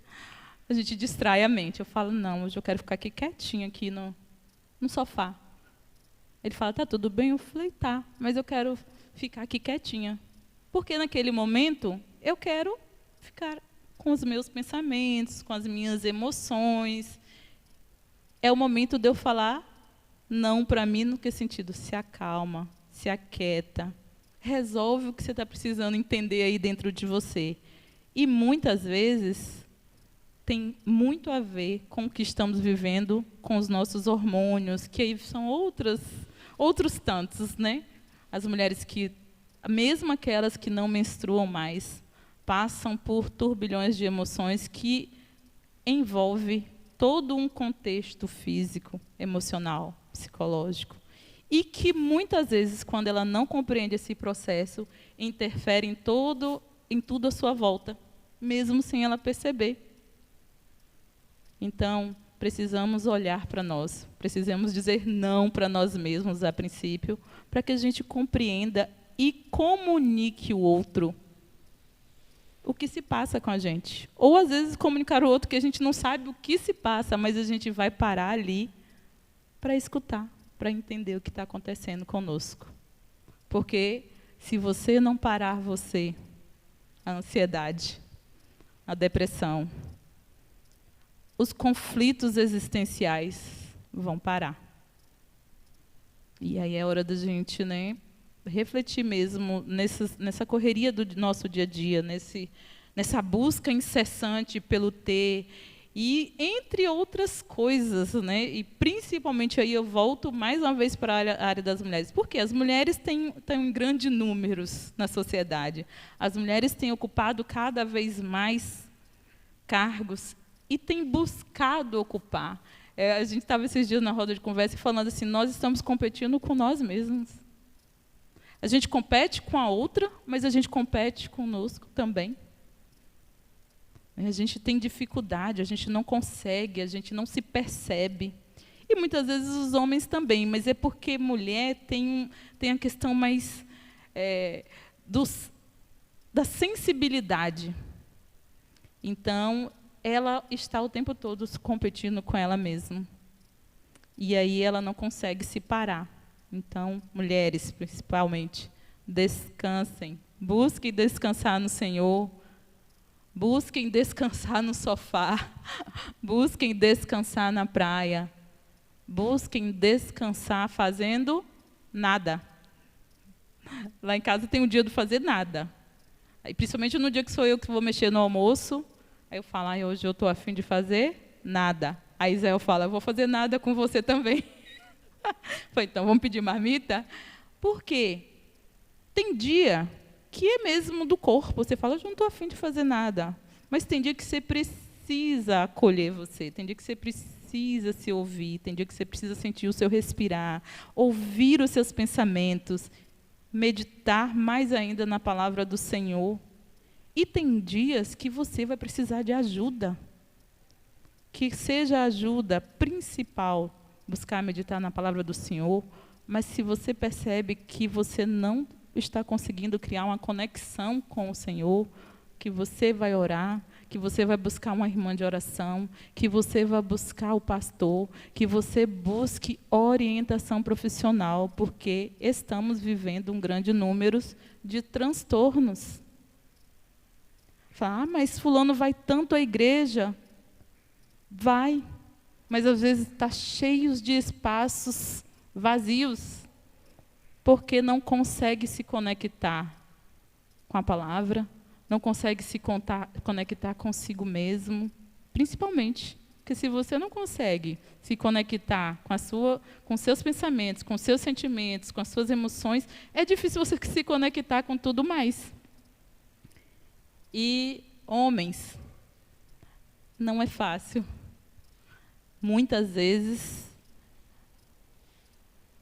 [SPEAKER 4] a gente distrai a mente. Eu falo: não, hoje eu quero ficar aqui quietinha, aqui no sofá. Ele fala: tá tudo bem? Eu falei: tá, mas eu quero ficar aqui quietinha. Porque, naquele momento, eu quero ficar com os meus pensamentos, com as minhas emoções. É o momento de eu falar não para mim, no que sentido? Se acalma, se aquieta, resolve o que você está precisando entender aí dentro de você. E, muitas vezes, tem muito a ver com o que estamos vivendo, com os nossos hormônios, que aí são outros tantos, né? As mulheres que, mesmo aquelas que não menstruam mais, passam por turbilhões de emoções que envolve todo um contexto físico, emocional, psicológico, e que muitas vezes, quando ela não compreende esse processo, interfere em tudo à sua volta, mesmo sem ela perceber. Então, precisamos olhar para nós, precisamos dizer não para nós mesmos a princípio, para que a gente compreenda e comunique o outro o que se passa com a gente. Ou, às vezes, comunicar o outro que a gente não sabe o que se passa, mas a gente vai parar ali para escutar, para entender o que está acontecendo conosco. Porque, se você não parar você, a ansiedade, a depressão, os conflitos existenciais vão parar. E aí é hora da gente, né, refletir mesmo nessa correria do nosso dia a dia, nessa busca incessante pelo ter, e entre outras coisas, né? E principalmente aí eu volto mais uma vez para a área das mulheres. Porque as mulheres têm grandes números na sociedade. As mulheres têm ocupado cada vez mais cargos e têm buscado ocupar. A gente estava esses dias na roda de conversa falando assim, nós estamos competindo com nós mesmos. A gente compete com a outra, mas a gente compete conosco também. A gente tem dificuldade, a gente não consegue, a gente não se percebe. E muitas vezes os homens também, mas é porque mulher tem a questão mais da sensibilidade. Então, ela está o tempo todo competindo com ela mesma. E aí ela não consegue se parar. Então, mulheres, principalmente, descansem. Busquem descansar no Senhor. Busquem descansar no sofá. Busquem descansar na praia. Busquem descansar fazendo nada. Lá em casa tem um dia de fazer nada. E principalmente no dia que sou eu que vou mexer no almoço, aí eu falo, hoje eu estou a fim de fazer nada. Aí Israel fala, eu vou fazer nada com você também. Falei, então vamos pedir marmita? Por quê? Tem dia que é mesmo do corpo. Você fala, eu não estou a fim de fazer nada. Mas tem dia que você precisa acolher você. Tem dia que você precisa se ouvir. Tem dia que você precisa sentir o seu respirar. Ouvir os seus pensamentos. Meditar mais ainda na palavra do Senhor. E tem dias que você vai precisar de ajuda. Que seja a ajuda principal, buscar meditar na palavra do Senhor, mas se você percebe que você não está conseguindo criar uma conexão com o Senhor, que você vai orar, que você vai buscar uma irmã de oração, que você vai buscar o pastor, que você busque orientação profissional, porque estamos vivendo um grande número de transtornos. Fala, mas fulano vai tanto à igreja. Vai, mas às vezes está cheio de espaços vazios, porque não consegue se conectar com a palavra, não consegue se conectar consigo mesmo, principalmente, porque se você não consegue se conectar com seus pensamentos, com seus sentimentos, com as suas emoções, é difícil você se conectar com tudo mais. E homens, não é fácil. Muitas vezes,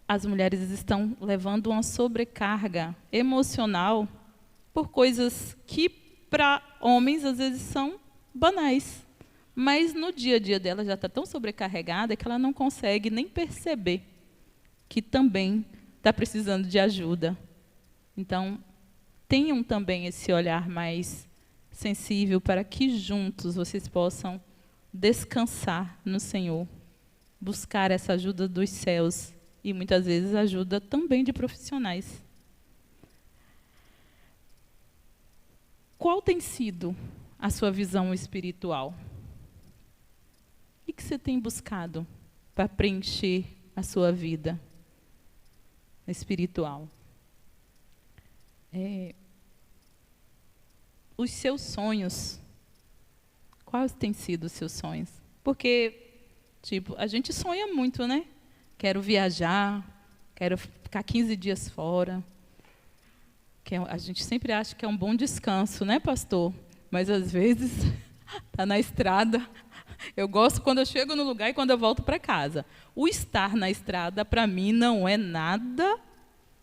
[SPEAKER 4] as mulheres estão levando uma sobrecarga emocional por coisas que, para homens, às vezes são banais. Mas, no dia a dia dela, já está tão sobrecarregada que ela não consegue nem perceber que também está precisando de ajuda. Então, tenham também esse olhar mais sensível para que juntos vocês possam descansar no Senhor, buscar essa ajuda dos céus e muitas vezes ajuda também de profissionais. Qual tem sido a sua visão espiritual? O que você tem buscado para preencher a sua vida espiritual? Os seus sonhos. Quais têm sido os seus sonhos? Porque, a gente sonha muito, né? Quero viajar, quero ficar 15 dias fora. A gente sempre acha que é um bom descanso, né, pastor? Mas, às vezes, está na estrada. Eu gosto quando eu chego no lugar e quando eu volto para casa. O estar na estrada, para mim, não é nada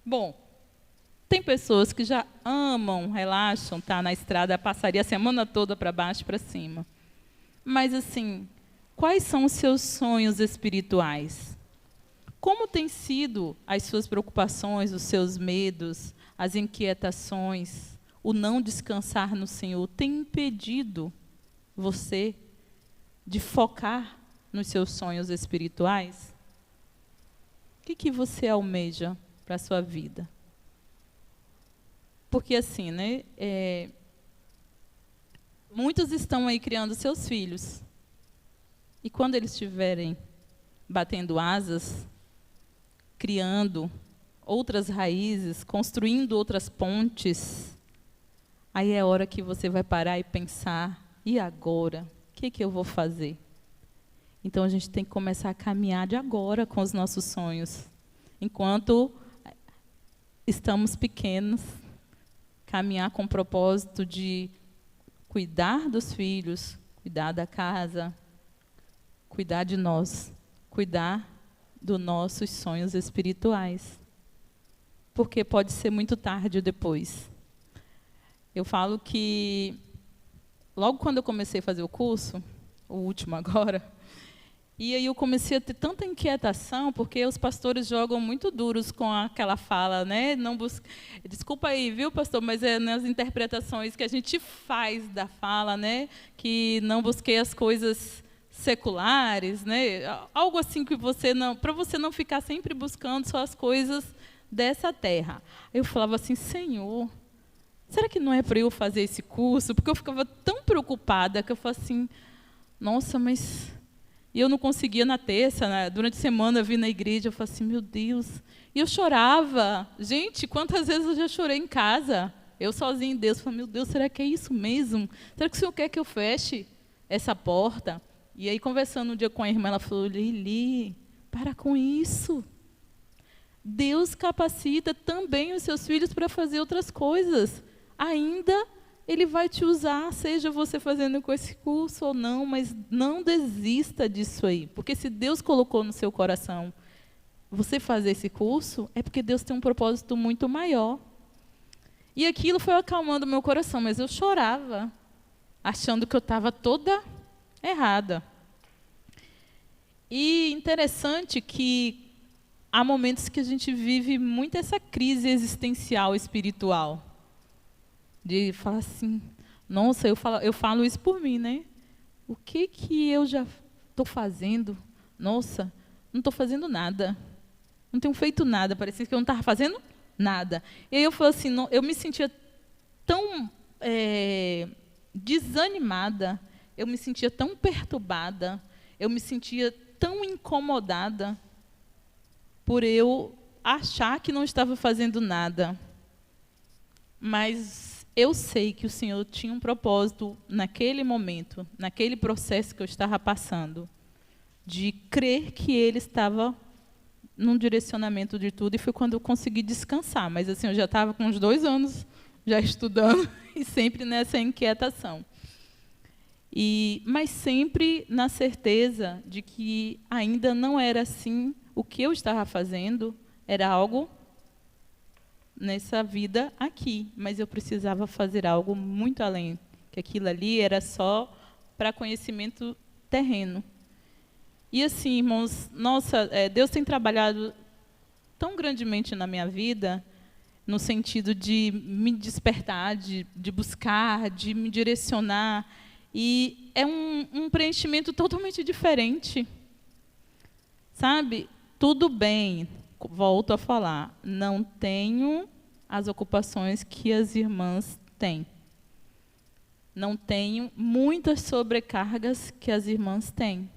[SPEAKER 4] bom. Tem pessoas que já amam, relaxam, na estrada, passaria a semana toda para baixo e para cima. Mas, assim, quais são os seus sonhos espirituais? Como têm sido as suas preocupações, os seus medos, as inquietações, o não descansar no Senhor? Tem impedido você de focar nos seus sonhos espirituais? O que você almeja para a sua vida? Porque, assim, né, muitos estão aí criando seus filhos. E quando eles estiverem batendo asas, criando outras raízes, construindo outras pontes, aí é hora que você vai parar e pensar, e agora? O que eu vou fazer? Então, a gente tem que começar a caminhar de agora com os nossos sonhos. Enquanto estamos pequenos, caminhar com o propósito de cuidar dos filhos, cuidar da casa, cuidar de nós, cuidar dos nossos sonhos espirituais. Porque pode ser muito tarde depois. Eu falo que, logo quando eu comecei a fazer o curso, o último agora, e aí eu comecei a ter tanta inquietação, porque os pastores jogam muito duros com aquela fala, né? Não busca... Desculpa aí, viu, pastor, mas é nas interpretações que a gente faz da fala, né? Que não busquei as coisas seculares, né? Algo assim que você não, para você não ficar sempre buscando só as coisas dessa terra. Eu falava assim, Senhor, será que não é para eu fazer esse curso? Porque eu ficava tão preocupada que eu falava assim, nossa, mas... E eu não conseguia na terça, né? Durante a semana eu vim na igreja, eu falei assim, meu Deus. E eu chorava. Gente, quantas vezes eu já chorei em casa? Eu sozinha em Deus. Eu falei, meu Deus, será que é isso mesmo? Será que o Senhor quer que eu feche essa porta? E aí, conversando um dia com a irmã, ela falou, Lili, para com isso. Deus capacita também os seus filhos para fazer outras coisas. Ainda Ele vai te usar, seja você fazendo com esse curso ou não, mas não desista disso aí. Porque se Deus colocou no seu coração você fazer esse curso, é porque Deus tem um propósito muito maior. E aquilo foi acalmando o meu coração, mas eu chorava, achando que eu estava toda errada. E interessante que há momentos que a gente vive muito essa crise existencial espiritual. De falar assim, nossa, eu falo isso por mim, né? O que eu já estou fazendo? Nossa, não estou fazendo nada. Não tenho feito nada, parecia que eu não estava fazendo nada. E aí eu falei assim, não, eu me sentia tão desanimada, eu me sentia tão perturbada, eu me sentia tão incomodada por eu achar que não estava fazendo nada. Mas eu sei que o Senhor tinha um propósito naquele momento, naquele processo que eu estava passando, de crer que Ele estava num direcionamento de tudo, e foi quando eu consegui descansar. Mas assim, eu já estava com uns 2 anos já estudando e sempre nessa inquietação. Mas sempre na certeza de que ainda não era assim, o que eu estava fazendo era algo nessa vida aqui, mas eu precisava fazer algo muito além, que aquilo ali era só para conhecimento terreno. E assim, irmãos, nossa, Deus tem trabalhado tão grandemente na minha vida, no sentido de me despertar, de buscar, de me direcionar, e é um preenchimento totalmente diferente. Sabe? Tudo bem, volto a falar, não tenho as ocupações que as irmãs têm. Não tenho muitas sobrecargas que as irmãs têm.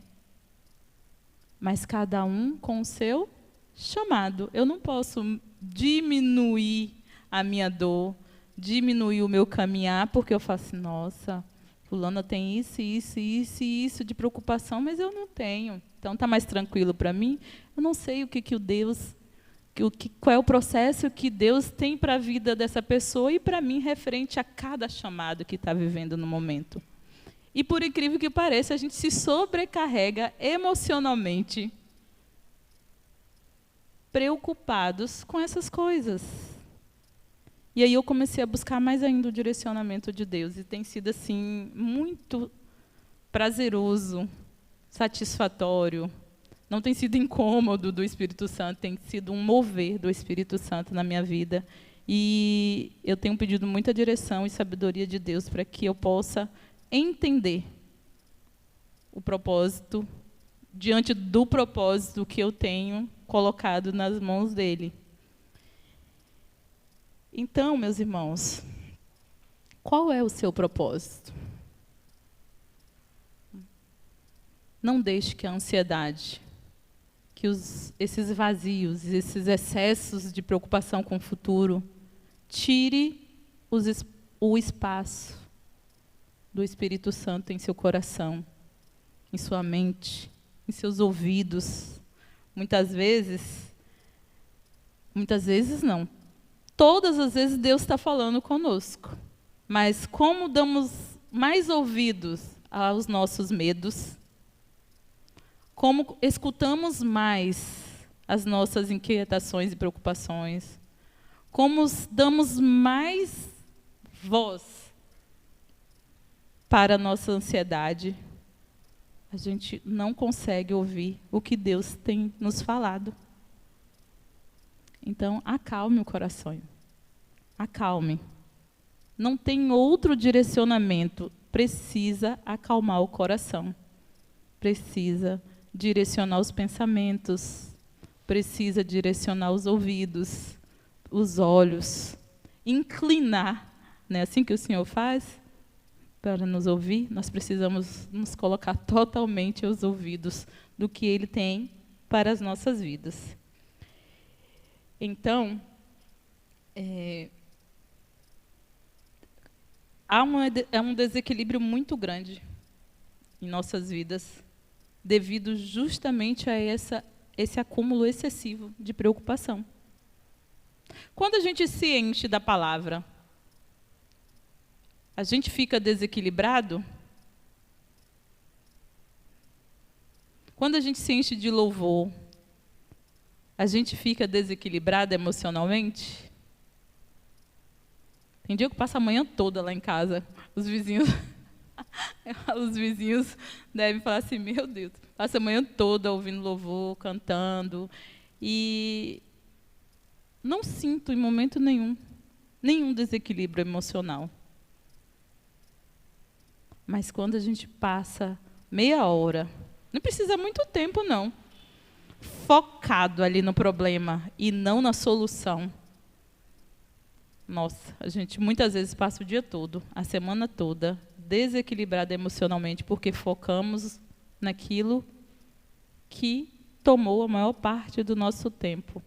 [SPEAKER 4] Mas cada um com o seu chamado. Eu não posso diminuir a minha dor, diminuir o meu caminhar, porque eu faço, nossa, fulana tem isso de preocupação, mas eu não tenho. Então está mais tranquilo para mim. Eu não sei o que o Deus, qual é o processo que Deus tem para a vida dessa pessoa e para mim referente a cada chamado que está vivendo no momento. E por incrível que pareça, a gente se sobrecarrega emocionalmente, preocupados com essas coisas. E aí eu comecei a buscar mais ainda o direcionamento de Deus, e tem sido assim muito prazeroso, satisfatório. Não tem sido incômodo do Espírito Santo, tem sido um mover do Espírito Santo na minha vida. E eu tenho pedido muita direção e sabedoria de Deus para que eu possa entender o propósito, diante do propósito que eu tenho colocado nas mãos dele. Então, meus irmãos, qual é o seu propósito? Não deixe que a ansiedade, que que esses vazios, esses excessos de preocupação com o futuro, tire o espaço do Espírito Santo em seu coração, em sua mente, em seus ouvidos. Muitas vezes não, todas as vezes Deus está falando conosco. Mas como damos mais ouvidos aos nossos medos, como escutamos mais as nossas inquietações e preocupações, como damos mais voz para a nossa ansiedade, a gente não consegue ouvir o que Deus tem nos falado. Então, acalme o coração. Acalme. Não tem outro direcionamento. Precisa acalmar o coração. Precisa direcionar os pensamentos. Precisa direcionar os ouvidos, os olhos. Inclinar. Não é assim que o Senhor faz? Para nos ouvir, nós precisamos nos colocar totalmente aos ouvidos do que Ele tem para as nossas vidas. Então, há um desequilíbrio muito grande em nossas vidas, devido justamente a esse acúmulo excessivo de preocupação. Quando a gente se enche da palavra, a gente fica desequilibrado? Quando a gente se enche de louvor, a gente fica desequilibrado emocionalmente? Tem dia que eu passo a manhã toda lá em casa. Os vizinhos devem falar assim, meu Deus, passa a manhã toda ouvindo louvor, cantando. E não sinto em momento nenhum desequilíbrio emocional. Mas quando a gente passa meia hora, não precisa muito tempo, não, focado ali no problema e não na solução. Nossa, a gente muitas vezes passa o dia todo, a semana toda, desequilibrado emocionalmente, porque focamos naquilo que tomou a maior parte do nosso tempo.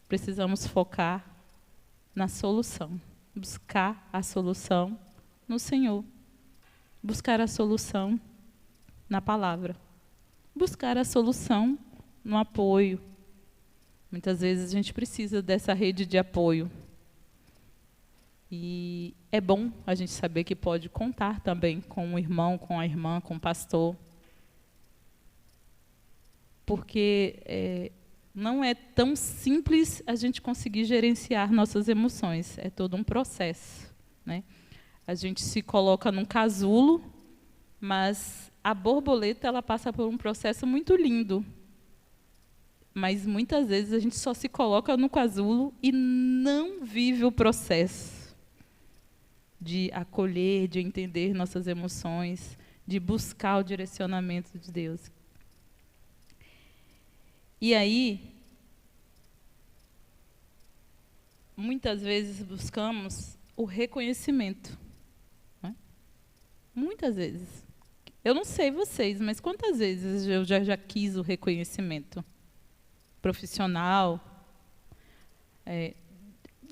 [SPEAKER 4] Precisamos focar na solução, buscar a solução no Senhor. Buscar a solução na palavra. Buscar a solução no apoio. Muitas vezes a gente precisa dessa rede de apoio. E é bom a gente saber que pode contar também com o irmão, com a irmã, com o pastor. Porque não é tão simples a gente conseguir gerenciar nossas emoções. É todo um processo, né? A gente se coloca num casulo, mas a borboleta ela passa por um processo muito lindo. Mas muitas vezes a gente só se coloca no casulo e não vive o processo de acolher, de entender nossas emoções, de buscar o direcionamento de Deus. E aí, muitas vezes buscamos o reconhecimento. Muitas vezes. Eu não sei vocês, mas quantas vezes eu já quis o reconhecimento profissional?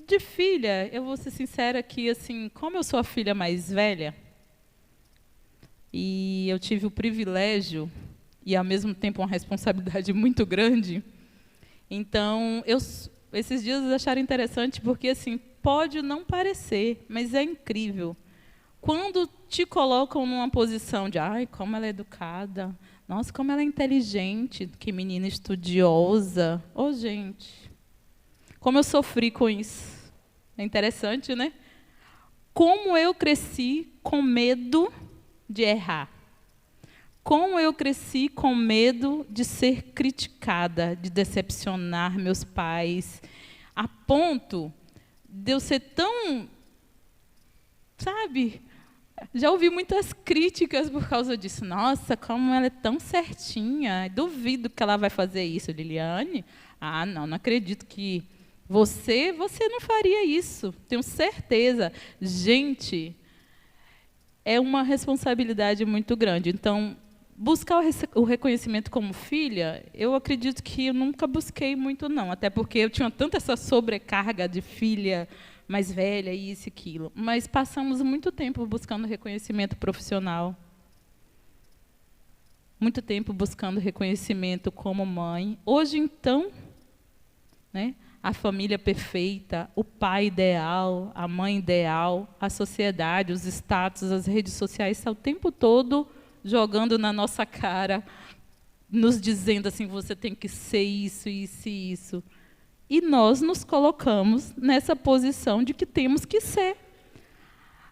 [SPEAKER 4] De filha, eu vou ser sincera que, assim, como eu sou a filha mais velha, e eu tive o privilégio, e ao mesmo tempo uma responsabilidade muito grande, então, esses dias eu acharam interessante, porque, assim, pode não parecer, mas é incrível. Quando te colocam numa posição de, ai, como ela é educada, nossa, como ela é inteligente, que menina estudiosa. Ô, gente, como eu sofri com isso. É interessante, né? Como eu cresci com medo de errar. Como eu cresci com medo de ser criticada, de decepcionar meus pais, a ponto de eu ser tão, sabe, já ouvi muitas críticas por causa disso. Nossa, como ela é tão certinha, duvido que ela vai fazer isso. Liliane, não acredito que você não faria isso, tenho certeza. Gente, é uma responsabilidade muito grande. Então, buscar o reconhecimento como filha, eu acredito que eu nunca busquei muito, não. Até porque eu tinha tanta essa sobrecarga de filha mais velha, isso e aquilo. Mas passamos muito tempo buscando reconhecimento profissional. Muito tempo buscando reconhecimento como mãe. Hoje, então, né, a família perfeita, o pai ideal, a mãe ideal, a sociedade, os status, as redes sociais, estão o tempo todo jogando na nossa cara, nos dizendo assim, você tem que ser isso, isso e isso. E nós nos colocamos nessa posição de que temos que ser.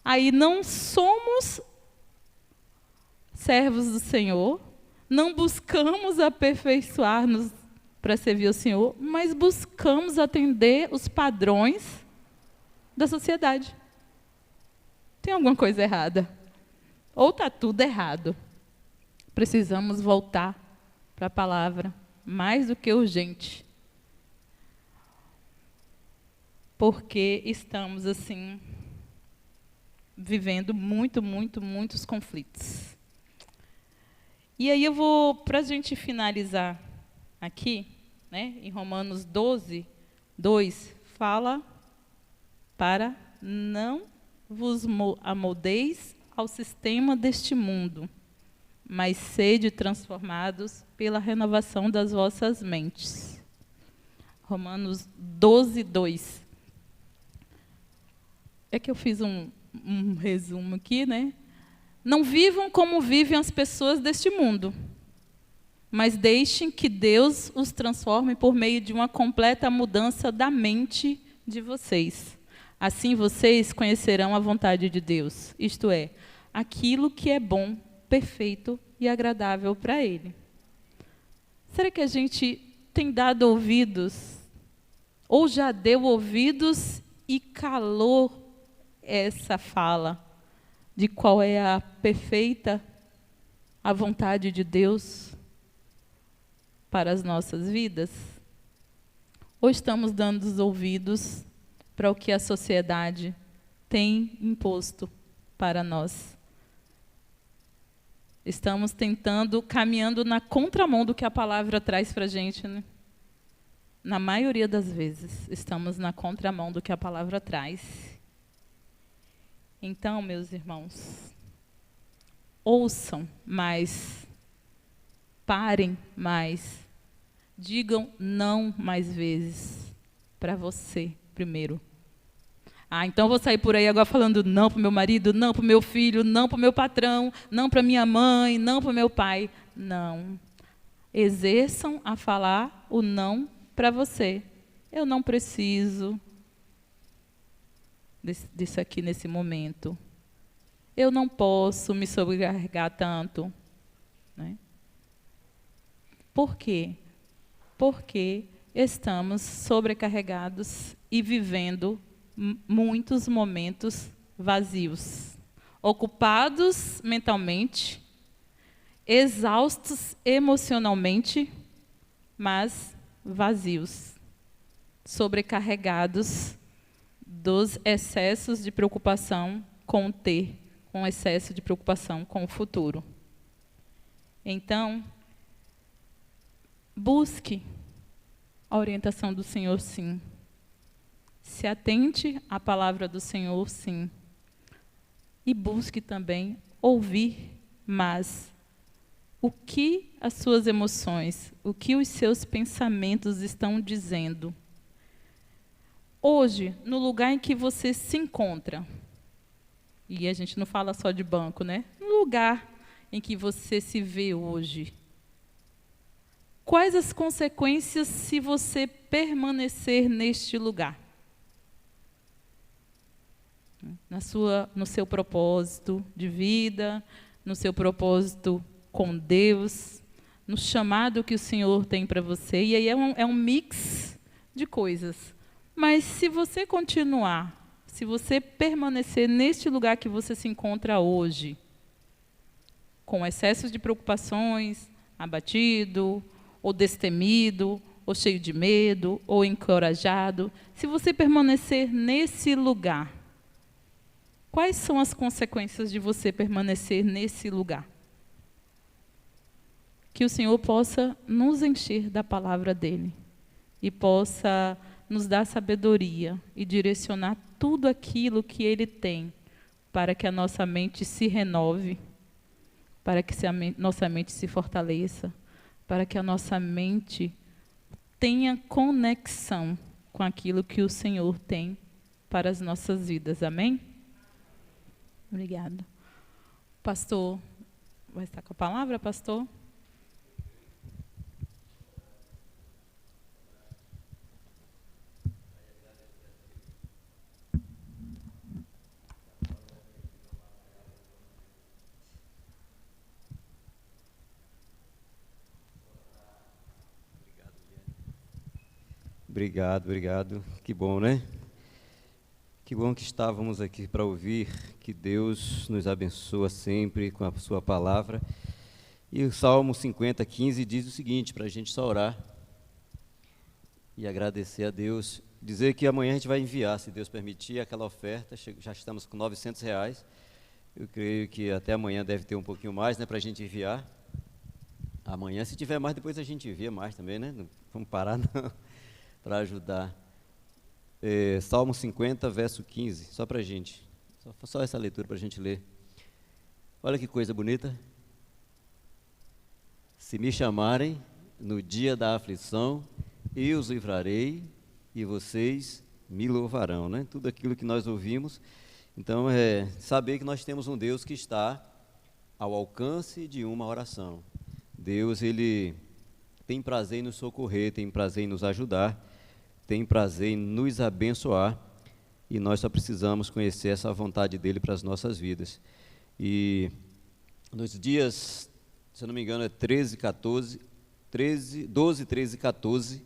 [SPEAKER 4] Aí não somos servos do Senhor, não buscamos aperfeiçoar-nos para servir o Senhor, mas buscamos atender os padrões da sociedade. Tem alguma coisa errada? Ou está tudo errado? Precisamos voltar para a palavra, mais do que urgente. Porque estamos, assim, vivendo muitos conflitos. E aí eu vou, para a gente finalizar aqui, né, em Romanos 12, 2, fala para não vos amoldeis ao sistema deste mundo, mas sede transformados pela renovação das vossas mentes. Romanos 12, 2. É que eu fiz um resumo aqui, né? Não vivam como vivem as pessoas deste mundo, mas deixem que Deus os transforme por meio de uma completa mudança da mente de vocês. Assim vocês conhecerão a vontade de Deus, isto é, aquilo que é bom, perfeito e agradável para Ele. Será que a gente tem dado ouvidos, ou já deu ouvidos e calou essa fala de qual é a perfeita, a vontade de Deus para as nossas vidas? Ou estamos dando os ouvidos para o que a sociedade tem imposto para nós? Estamos caminhando na contramão do que a palavra traz para a gente, né? Na maioria das vezes, estamos na contramão do que a palavra traz. Então, meus irmãos, ouçam mais, parem mais, digam não mais vezes para você primeiro. Então vou sair por aí agora falando não para o meu marido, não para o meu filho, não para o meu patrão, não para minha mãe, não para o meu pai. Não. Exerçam a falar o não para você. Eu não preciso disso aqui nesse momento. Eu não posso me sobrecarregar tanto. Né? Por quê? Porque estamos sobrecarregados e vivendo muitos momentos vazios, ocupados mentalmente, exaustos emocionalmente, mas vazios, sobrecarregados dos excessos de preocupação com o ter, com excesso de preocupação com o futuro. Então, busque a orientação do Senhor, sim. Se atente à palavra do Senhor, sim. E busque também ouvir mais o que as suas emoções, o que os seus pensamentos estão dizendo. Hoje, no lugar em que você se encontra, e a gente não fala só de banco, né? No lugar em que você se vê hoje, quais as consequências se você permanecer neste lugar? No seu propósito de vida, no seu propósito com Deus, no chamado que o Senhor tem para você. E aí é um mix de coisas. Mas se você continuar, se você permanecer neste lugar que você se encontra hoje, com excessos de preocupações, abatido, ou destemido, ou cheio de medo, ou encorajado, se você permanecer nesse lugar, quais são as consequências de você permanecer nesse lugar? que o Senhor possa nos encher da palavra dele e possa nos dar sabedoria e direcionar tudo aquilo que ele tem para que a nossa mente se renove, para que nossa mente se fortaleça, para que a nossa mente tenha conexão com aquilo que o Senhor tem para as nossas vidas. Amém? Obrigado. Pastor, vai estar com a palavra, pastor?
[SPEAKER 5] Obrigado. Que bom, né? Que bom que estávamos aqui para ouvir, que Deus nos abençoa sempre com a sua palavra. E o Salmo 50:15 diz o seguinte, para a gente só orar e agradecer a Deus, dizer que amanhã a gente vai enviar, se Deus permitir, aquela oferta, já estamos com R$900, eu creio que até amanhã deve ter um pouquinho mais, né, para a gente enviar. Amanhã, se tiver mais, depois a gente envia mais também, né? Não vamos parar, não. Para ajudar. Salmo 50, verso 15, só para a gente, só essa leitura para a gente ler. Olha que coisa bonita. Se me chamarem no dia da aflição, eu os livrarei e vocês me louvarão, né? Tudo aquilo que nós ouvimos. Então, saber que nós temos um Deus que está ao alcance de uma oração. Deus, Ele tem prazer em nos socorrer, tem prazer em nos ajudar, tem prazer em nos abençoar, e nós só precisamos conhecer essa vontade dEle para as nossas vidas. E nos dias, se eu não me engano, é 12, 13 e 14,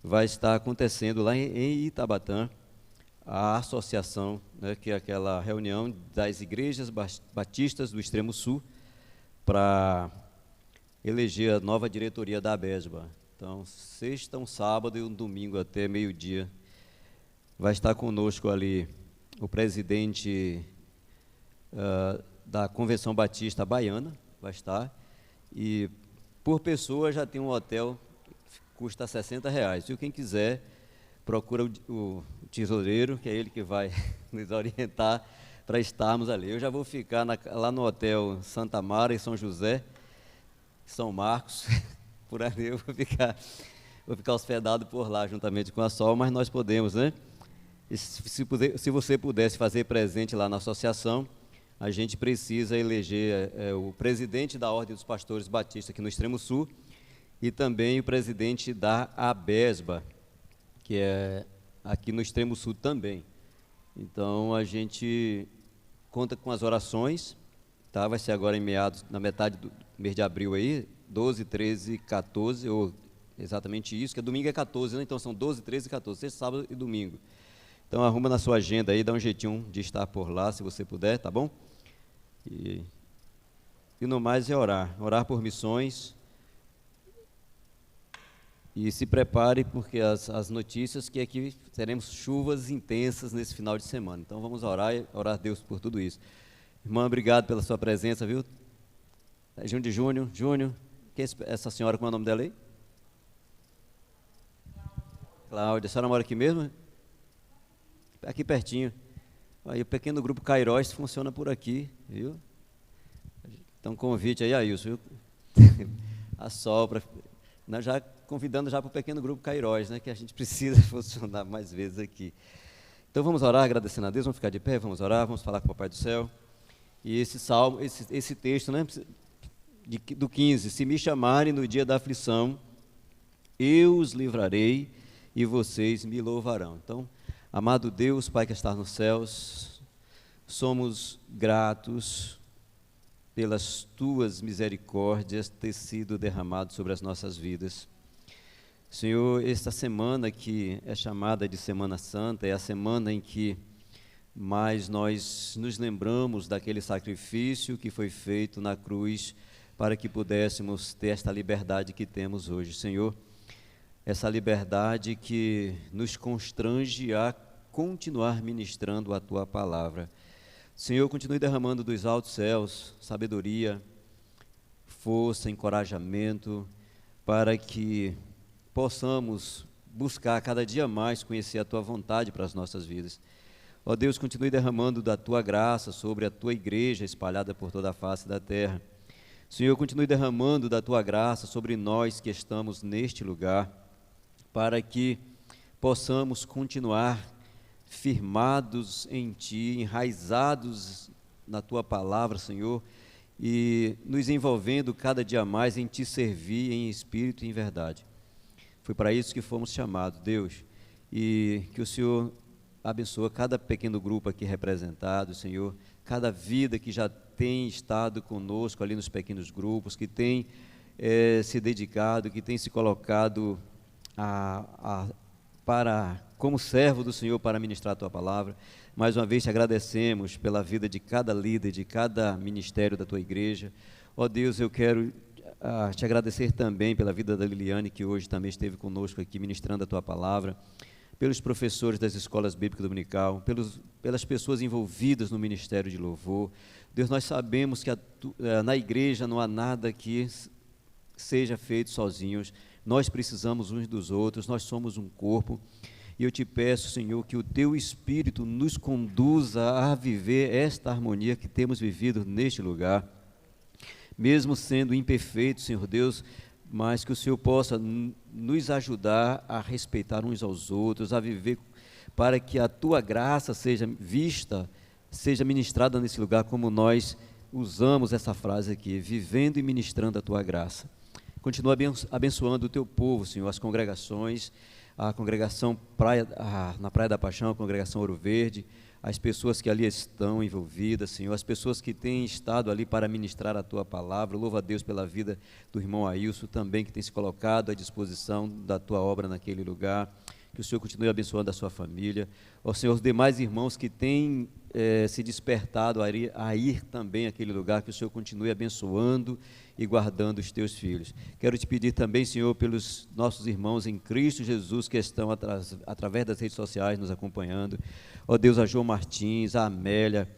[SPEAKER 5] vai estar acontecendo lá em Itabatã, a associação, né, que é aquela reunião das igrejas batistas do Extremo Sul, para eleger a nova diretoria da ABESBA. Então, sexta, um sábado e um domingo até meio-dia, vai estar conosco ali o presidente da Convenção Batista Baiana, vai estar, e por pessoa já tem um hotel que custa R$60. E quem quiser, procura o tesoureiro, que é ele que vai nos orientar para estarmos ali. Eu já vou ficar lá no hotel Santa Mara, em São José, São Marcos, por ali eu vou ficar hospedado por lá, juntamente com a Sol, mas nós podemos, né? E se você pudesse fazer presente lá na associação, a gente precisa eleger o presidente da Ordem dos Pastores Batistas aqui no Extremo Sul e também o presidente da ABESBA, que é aqui no Extremo Sul também. Então, a gente conta com as orações, tá? Vai ser agora na metade do mês de abril aí, 12, 13 e 14, ou exatamente isso, que domingo é 14, né? Então são 12, 13 e 14, sexta, sábado e domingo. Então arruma na sua agenda aí, dá um jeitinho de estar por lá, se você puder, tá bom? E no mais é orar por missões, e se prepare, porque as notícias que aqui teremos chuvas intensas nesse final de semana. Então vamos orar a Deus por tudo isso. Irmã, obrigado pela sua presença, viu? Júnior, quem é essa senhora, como é o nome dela aí? Cláudia, a senhora mora aqui mesmo? Aqui pertinho. Aí o pequeno grupo Cairós funciona por aqui, viu? Então convite aí, Ailson, viu? A Sol, já convidando já para o pequeno grupo Cairós, né? Que a gente precisa funcionar mais vezes aqui. Então vamos orar, agradecendo a Deus, vamos ficar de pé, vamos orar, vamos falar com o Papai do Céu. E esse salmo, esse texto, né? Do 15, se me chamarem no dia da aflição, eu os livrarei e vocês me louvarão. Então, amado Deus, Pai que está nos céus, somos gratos pelas tuas misericórdias ter sido derramado sobre as nossas vidas. Senhor, esta semana que é chamada de Semana Santa, é a semana em que mais nós nos lembramos daquele sacrifício que foi feito na cruz para que pudéssemos ter esta liberdade que temos hoje. Senhor, essa liberdade que nos constrange a continuar ministrando a Tua palavra. Senhor, continue derramando dos altos céus sabedoria, força, encorajamento, para que possamos buscar cada dia mais conhecer a Tua vontade para as nossas vidas. Ó Deus, continue derramando da Tua graça sobre a Tua igreja espalhada por toda a face da terra. Senhor, continue derramando da Tua graça sobre nós que estamos neste lugar, para que possamos continuar firmados em Ti, enraizados na Tua palavra, Senhor, e nos envolvendo cada dia mais em Te servir em espírito e em verdade. Foi para isso que fomos chamados, Deus, e que o Senhor abençoe cada pequeno grupo aqui representado, Senhor, cada vida que já tem estado conosco ali nos pequenos grupos, que tem se dedicado, que tem se colocado como servo do Senhor para ministrar a Tua palavra. Mais uma vez te agradecemos pela vida de cada líder, de cada ministério da Tua igreja. Ó Deus, eu quero te agradecer também pela vida da Liliane, que hoje também esteve conosco aqui ministrando a Tua palavra, pelos professores das escolas bíblicas dominical, pelas pessoas envolvidas no ministério de louvor. Deus, nós sabemos que na igreja não há nada que seja feito sozinhos, nós precisamos uns dos outros, nós somos um corpo, e eu te peço, Senhor, que o Teu Espírito nos conduza a viver esta harmonia que temos vivido neste lugar, mesmo sendo imperfeito, Senhor Deus, mas que o Senhor possa nos ajudar a respeitar uns aos outros, a viver para que a Tua graça seja vista, seja ministrada nesse lugar, como nós usamos essa frase aqui, vivendo e ministrando a Tua graça. Continua abençoando o Teu povo, Senhor, as congregações, a congregação na Praia da Paixão, a congregação Ouro Verde, as pessoas que ali estão envolvidas, Senhor, as pessoas que têm estado ali para ministrar a Tua palavra. Louva a Deus pela vida do irmão Ailson também, que tem se colocado à disposição da Tua obra naquele lugar. Que o Senhor continue abençoando a sua família. Ó Senhor, os demais irmãos que têm se despertado a ir também àquele lugar, que o Senhor continue abençoando e guardando os Teus filhos. Quero te pedir também, Senhor, pelos nossos irmãos em Cristo Jesus que estão através das redes sociais nos acompanhando. Ó Deus, a João Martins, a Amélia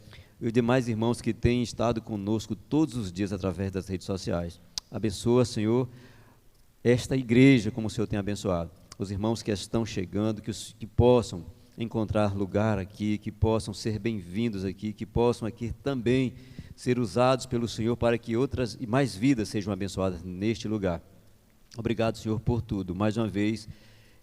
[SPEAKER 5] e os demais irmãos que têm estado conosco todos os dias através das redes sociais. Abençoa, Senhor, esta igreja como o Senhor tem abençoado. Os irmãos que estão chegando, que possam encontrar lugar aqui, que possam ser bem-vindos aqui, que possam aqui também ser usados pelo Senhor para que outras e mais vidas sejam abençoadas neste lugar. Obrigado, Senhor, por tudo. Mais uma vez,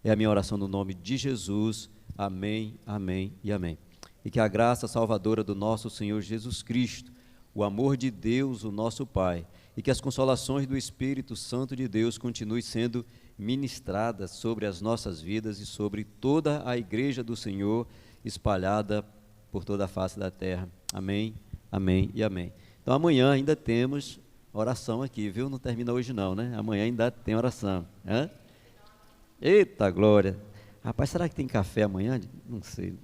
[SPEAKER 5] é a minha oração no nome de Jesus. Amém, amém e amém. E que a graça salvadora do nosso Senhor Jesus Cristo, o amor de Deus, o nosso Pai, e que as consolações do Espírito Santo de Deus continuem sendo ministradas sobre as nossas vidas e sobre toda a igreja do Senhor espalhada por toda a face da terra. Amém, amém e amém. Então amanhã ainda temos oração aqui, viu? Não termina hoje não, né? Amanhã ainda tem oração. Eita glória! Rapaz, será que tem café amanhã? Não sei.